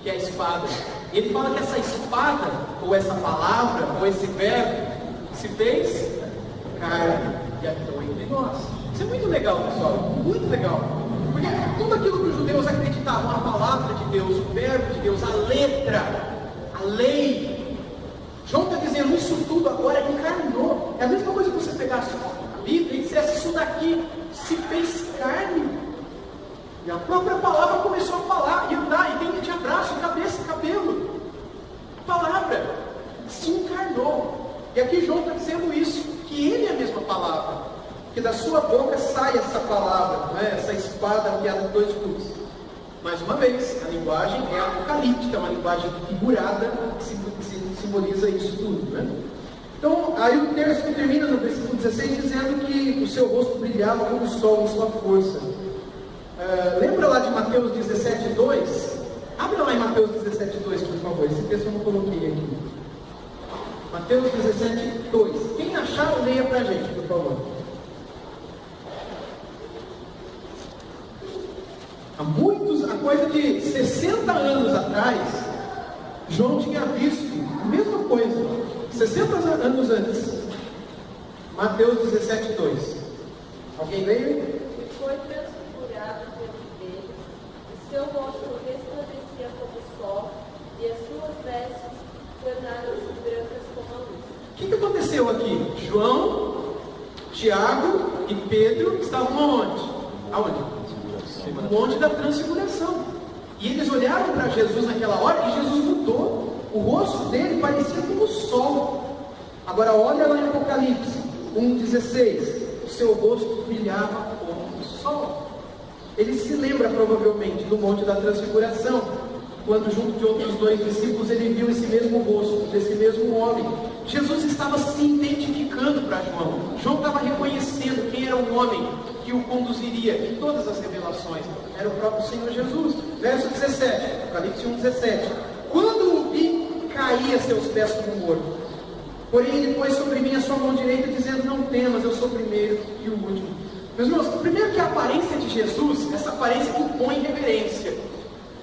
que é a espada. E ele fala que essa espada, ou essa palavra, ou esse verbo, se fez carne e habitou entre nós. Isso é muito legal, pessoal, muito legal. Porque tudo aquilo que os judeus acreditavam, a palavra de Deus, o verbo de Deus, a letra, a lei. João está dizendo, isso tudo agora encarnou. É a mesma coisa que você pegasse a Bíblia e dissesse, isso daqui se fez carne. E a própria palavra começou a falar e andar, e tinha braço, cabeça, cabelo. A palavra se encarnou. E aqui João está dizendo isso, que ele é a mesma palavra. Que da sua boca sai essa palavra, né? Essa espada afiada de dois gumes. Mais uma vez, a linguagem é apocalíptica, é uma linguagem figurada que simboliza isso tudo, né? Então, aí o texto termina no versículo 16 dizendo que o seu rosto brilhava como o sol em sua força. Lembra lá de Mateus 17:2? Abre lá em Mateus 17:2, por favor. Esse texto eu não coloquei aqui. Mateus 17:2. Quem achar, leia pra gente, por favor. Há coisa de 60 anos atrás, João tinha visto a mesma coisa. 60 anos antes. Mateus 17:2. Alguém leio? Foi transfigurado diante deles, e seu rosto resplandecia como o sol, e as suas vestes tornaram-se brancas como a luz. O que aconteceu aqui? João, Tiago e Pedro estavam aonde? Aonde? No Monte da Transfiguração. E eles olharam para Jesus naquela hora e Jesus mudou. O rosto dele parecia como o sol. Agora olha lá em Apocalipse 1:16. O seu rosto brilhava como o sol. Ele se lembra provavelmente do Monte da Transfiguração, quando junto de outros dois discípulos ele viu esse mesmo rosto, desse mesmo homem. Jesus estava se identificando para João. João estava reconhecendo quem era o homem que o conduziria em todas as revelações. Era o próprio Senhor Jesus. Verso 17, Apocalipse 1:17. Quando o vi, caí a seus pés como morto. Porém ele pôs sobre mim a sua mão direita, dizendo, não temas, eu sou o primeiro e o último. Meus irmãos, primeiro que a aparência de Jesus, essa aparência impõe reverência.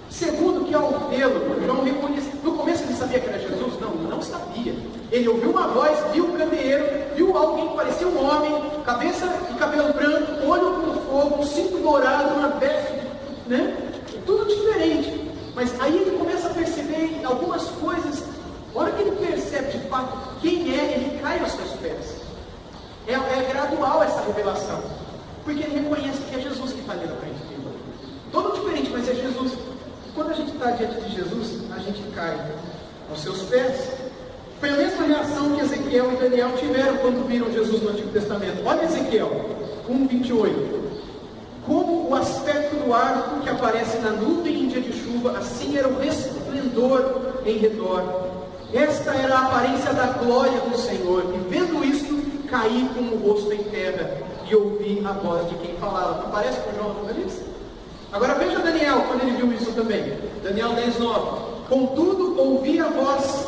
Segundo que ao vê-lo, João reconhece. No começo ele sabia que era Jesus? Não sabia. Ele ouviu uma voz, viu o candeeiro, viu alguém que parecia um homem, cabeça e cabelo branco, olho como fogo, um cinto dourado, uma veste, né? Tudo diferente. Mas aí ele começa a perceber algumas coisas. A hora que ele percebe de fato quem é, ele cai aos seus pés. É gradual essa revelação. Porque ele reconhece que é Jesus que está ali na frente dele. Todo diferente, mas é Jesus. Quando a gente está diante de Jesus, a gente cai aos seus pés. Foi a mesma reação que Ezequiel e Daniel tiveram quando viram Jesus no Antigo Testamento. Olha Ezequiel 1:28. Como o aspecto do arco que aparece na nuvem em dia de chuva, assim era o resplendor em redor. Esta era a aparência da glória do Senhor. E vendo isto, caí com o rosto em terra e ouvi a voz de quem falava. Não parece com João Apocalipse? Agora veja Daniel, quando ele viu isso também. Daniel 10:9. Contudo, ouvi a voz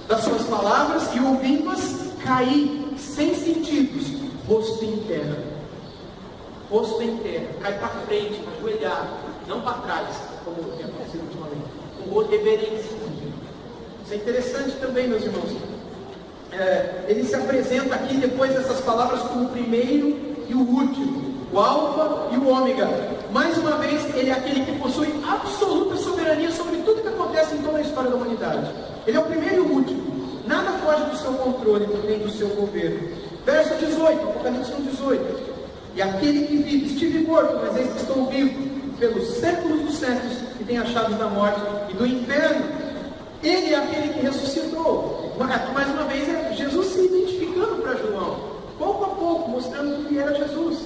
das suas palavras e ouvindo-as, caí sem sentidos, rosto em terra. Rosto em terra. Cai para frente, ajoelhado, não para trás, como tem acontecido ultimamente. Com reverência. Isso é interessante também, meus irmãos. Ele se apresenta aqui depois dessas palavras como o primeiro e o último, o alfa e o ômega. Mais uma vez, ele é aquele que possui absoluta soberania sobre tudo que acontece em toda a história da humanidade. Ele é o primeiro e o último. Nada foge do seu controle, nem do seu governo. Verso 18, Apocalipse 1:18. E aquele que vive, estive morto, mas eis que estou vivo, pelos séculos dos séculos, e tem as chaves da morte e do inferno. Ele é aquele que ressuscitou. Mais uma vez, é Jesus se identificando para João, pouco a pouco, mostrando que ele era Jesus.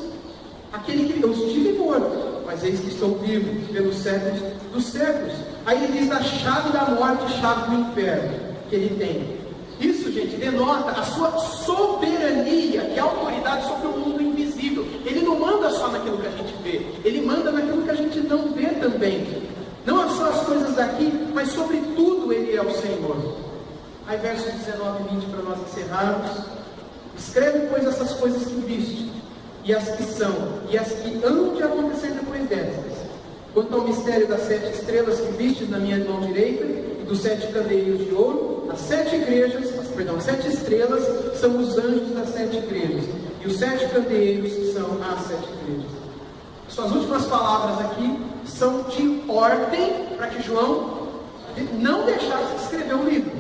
Aquele que eu estive morto, mas eis que estou vivo pelos séculos dos séculos. Aí ele diz da chave da morte e chave do inferno que ele tem. Isso, gente, denota a sua soberania e autoridade sobre o mundo invisível. Ele não manda só naquilo que a gente vê, ele manda naquilo que a gente não vê também. Não só as coisas daqui, mas sobre tudo ele é o Senhor. Aí versos 19 e 20 para nós encerrarmos. Escreve, pois, essas coisas que viste, e as que são, e as que hão de acontecer depois dessas. Quanto ao mistério das 7 estrelas que vistes na minha mão direita e dos 7 candeeiros de ouro, as 7 estrelas são os anjos das 7 igrejas, e os 7 candeeiros são as 7 igrejas. Suas últimas palavras aqui são de ordem para que João não deixasse de escrever o livro.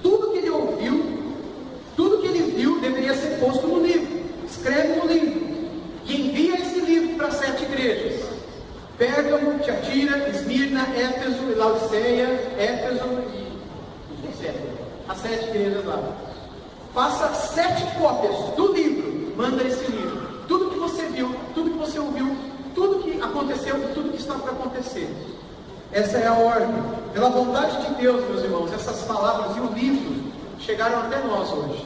Tudo que ele ouviu, tudo que ele viu deveria ser posto no livro. Escreve no livro e envia esse livro para as 7 igrejas: Pérgamo, Tiatira, Esmirna, Éfeso e Laodiceia, Éfeso e etc. As 7 igrejas lá. Faça 7 cópias do livro. Manda esse livro. Tudo que você viu, tudo que você ouviu, tudo que aconteceu e tudo que está para acontecer. Essa é a ordem. Pela vontade de Deus, meus irmãos, essas palavras e o livro chegaram até nós hoje.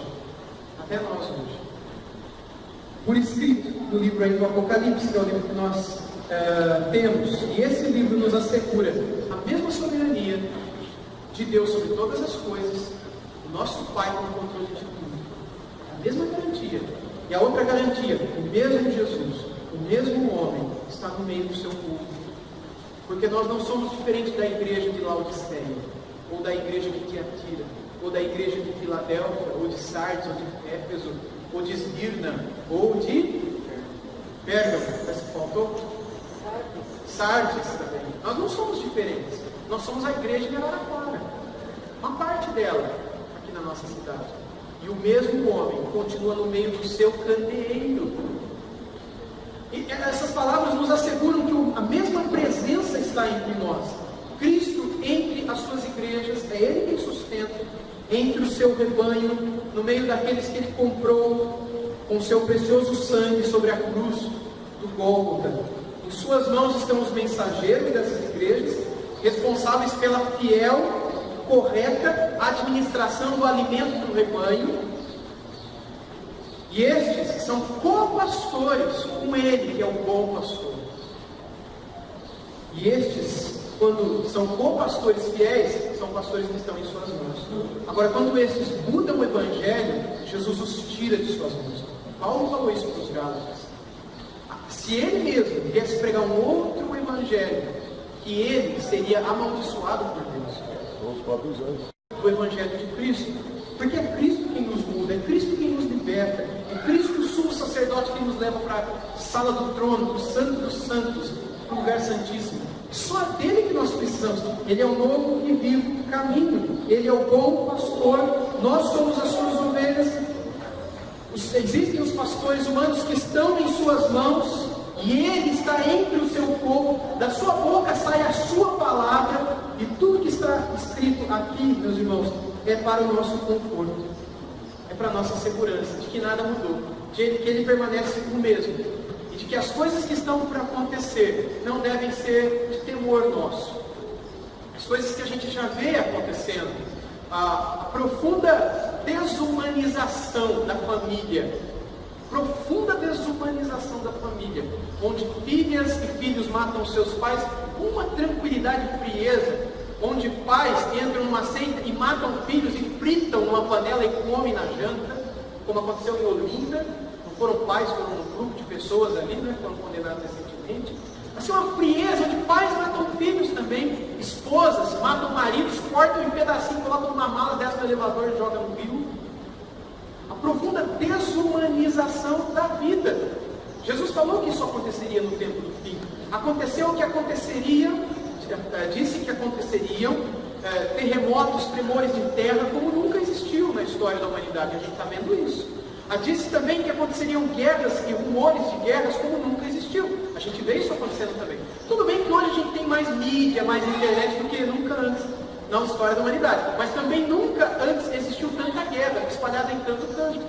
Até nós hoje. Por escrito no livro aí do Apocalipse, que é o livro que nós temos. E esse livro nos assegura a mesma soberania de Deus sobre todas as coisas, o nosso Pai com o controle de tudo. A mesma garantia. E a outra garantia, o mesmo Jesus, o mesmo homem, está no meio do seu povo. Porque nós não somos diferentes da igreja de Laodiceia, ou da igreja de Tiatira, ou da igreja de Filadélfia, ou de Sardes, ou de Éfeso, ou de Esmirna, ou de Pérgamo. Parece que faltou? Sardes também. Nós não somos diferentes. Nós somos a igreja de Araraquara. Uma parte dela, aqui na nossa cidade. E o mesmo homem continua no meio do seu candeeiro. E essas palavras nos asseguram que a mesma presença está entre nós. Cristo entre as suas igrejas, é Ele quem sustenta, entre o seu rebanho, no meio daqueles que Ele comprou com o seu precioso sangue sobre a cruz do Gólgota. Em suas mãos estão os mensageiros dessas igrejas, responsáveis pela fiel, correta administração do alimento do rebanho. E estes são co-pastores com Ele, que é o bom pastor. E estes, quando são co-pastores fiéis, são pastores que estão em suas mãos. Agora, quando estes mudam o Evangelho, Jesus os tira de suas mãos. Paulo falou isso para os Gálatas. Se ele mesmo viesse pregar um outro Evangelho, que ele seria amaldiçoado por Deus. Os próprios anjos. O Evangelho de Cristo. Porque é Cristo quem nos muda, é Cristo quem nos liberta, é Cristo o sumo sacerdote que nos leva para a sala do trono, para o Santo dos Santos, para o lugar santíssimo. Só dele que nós precisamos. Ele é o novo e vivo caminho. Ele é o bom pastor. Nós somos as suas ovelhas. Existem os pastores humanos que estão em suas mãos e ele está entre o seu povo. Da sua boca sai a sua palavra e tudo que está escrito aqui, meus irmãos, é para o nosso conforto, é para a nossa segurança, de que nada mudou, de que ele permanece o mesmo, e de que as coisas que estão para acontecer não devem ser de temor nosso. As coisas que a gente já vê acontecendo, a profunda desumanização da família, onde filhas e filhos matam seus pais com uma tranquilidade e frieza, onde pais entram numa seita e matam filhos e fritam numa panela e comem na janta, como aconteceu em Olinda. Não foram pais, foram um grupo de pessoas ali, né, que foram condenados recentemente. Assim, uma frieza onde pais matam filhos também, esposas matam maridos, cortam em pedacinho, colocam numa mala, descem no elevador e jogam no rio. A profunda desumanização da vida. Jesus falou que isso aconteceria no tempo do fim. Aconteceu o que aconteceria, disse que aconteceriam terremotos, tremores de terra, como nunca existiu na história da humanidade. A gente está vendo isso. Disse também que aconteceriam guerras e rumores de guerras, como nunca existiu. A gente vê isso acontecendo também. Tudo bem que hoje a gente tem mais mídia, mais internet do que nunca antes na história da humanidade. Mas também nunca antes existiu tanta guerra espalhada em tanto canto.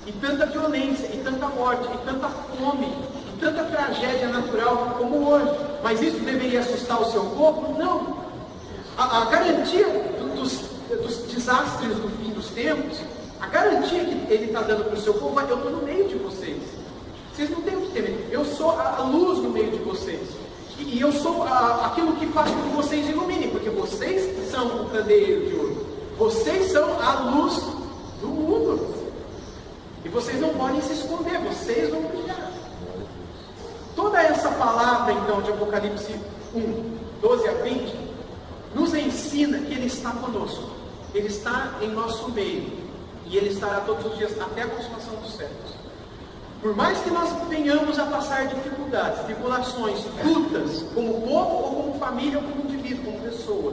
E tanta violência, e tanta morte, e tanta fome, e tanta tragédia natural como hoje. Mas isso deveria assustar o seu povo? Não. A garantia dos desastres do fim dos tempos, a garantia que ele está dando para o seu povo é: eu estou no meio de vocês. Vocês não têm o que temer. Eu sou a luz no meio de vocês. E eu sou aquilo que faz com que vocês iluminem, porque vocês são o candeeiro de ouro. Vocês são a luz do mundo. E vocês não podem se esconder, vocês vão brilhar. Toda essa palavra, então, de Apocalipse 1, 12 a 20, nos ensina que Ele está conosco. Ele está em nosso meio. E Ele estará todos os dias até a consumação dos séculos. Por mais que nós venhamos a passar dificuldades, tribulações, lutas, como povo, ou como família, ou como indivíduo, como pessoa,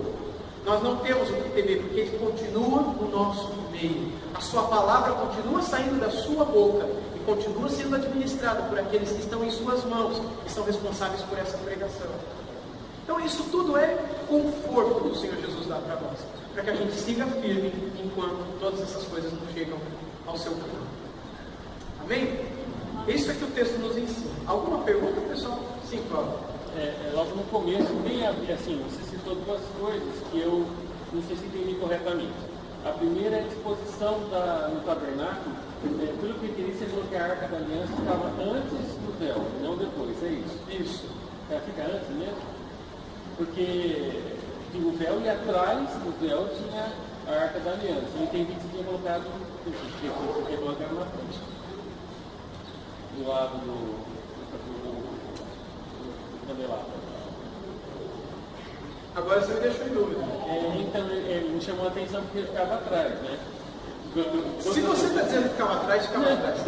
nós não temos o que temer, porque Ele continua no nosso meio. A sua palavra continua saindo da sua boca e continua sendo administrada por aqueles que estão em suas mãos, que são responsáveis por essa pregação. Então isso tudo é conforto que o Senhor Jesus dá para nós, para que a gente siga firme enquanto todas essas coisas não chegam ao seu fim. Amém? Isso é que o texto nos ensina. Alguma pergunta, pessoal? Sim, Cláudio. Logo no começo, bem assim, você citou duas coisas que eu não sei se entendi corretamente. A primeira é a disposição no tabernáculo. Pelo que eu entendi, você falou que a Arca da Aliança estava antes do véu, não depois, é isso? Isso. Fica antes mesmo? Porque o véu e atrás do véu tinha a Arca da Aliança. Eu entendi que você tinha colocado na frente. Do lado do candelabro. Agora você me deixou em dúvida. Então, me chamou a atenção porque ele ficava atrás, né? Se você está dizendo que ficava atrás, ficava atrás.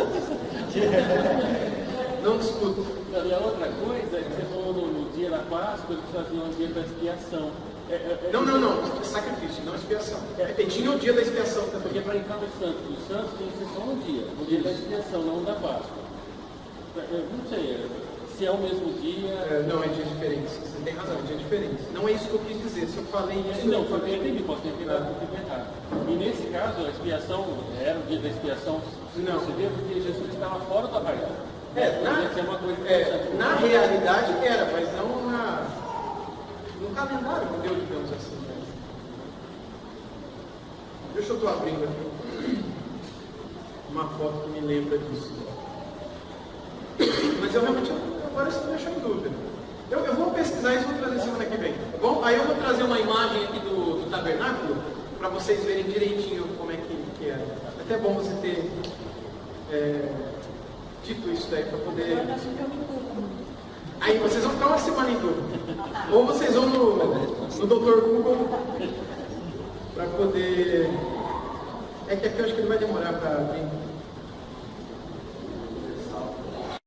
Não discuto. E a outra coisa é que você falou no dia da Páscoa, eles faziam o dia da expiação. Não. Sacrifício, não expiação. E tinha o dia da expiação também. Porque para entrar no Santos dos Santos tem que ser só um dia. O dia da expiação, não da Páscoa. Eu não sei se é o mesmo dia. Não, é dia diferente. Você tem razão, é dia diferente. Não é isso que eu quis dizer. Se eu falei isso. Não, eu entendi, posso ter pegado um pouco errado. E nesse caso, a expiação era o dia da expiação. Não. Você vê porque Jesus estava fora do arraial. Na realidade era, mas não no calendário judeu, digamos assim. Né? Deixa eu estar abrindo aqui uma foto que me lembra disso. Mas eu realmente, agora você me deixou em dúvida. Eu vou pesquisar isso e vou trazer semana que vem. Tá bom? Aí eu vou trazer uma imagem aqui do tabernáculo para vocês verem direitinho como é que é. É até bom você ter dito isso daí para poder. Aí vocês vão ficar uma semana em dúvida. Ou vocês vão no Dr. Google para poder. É que aqui eu acho que ele vai demorar para vir.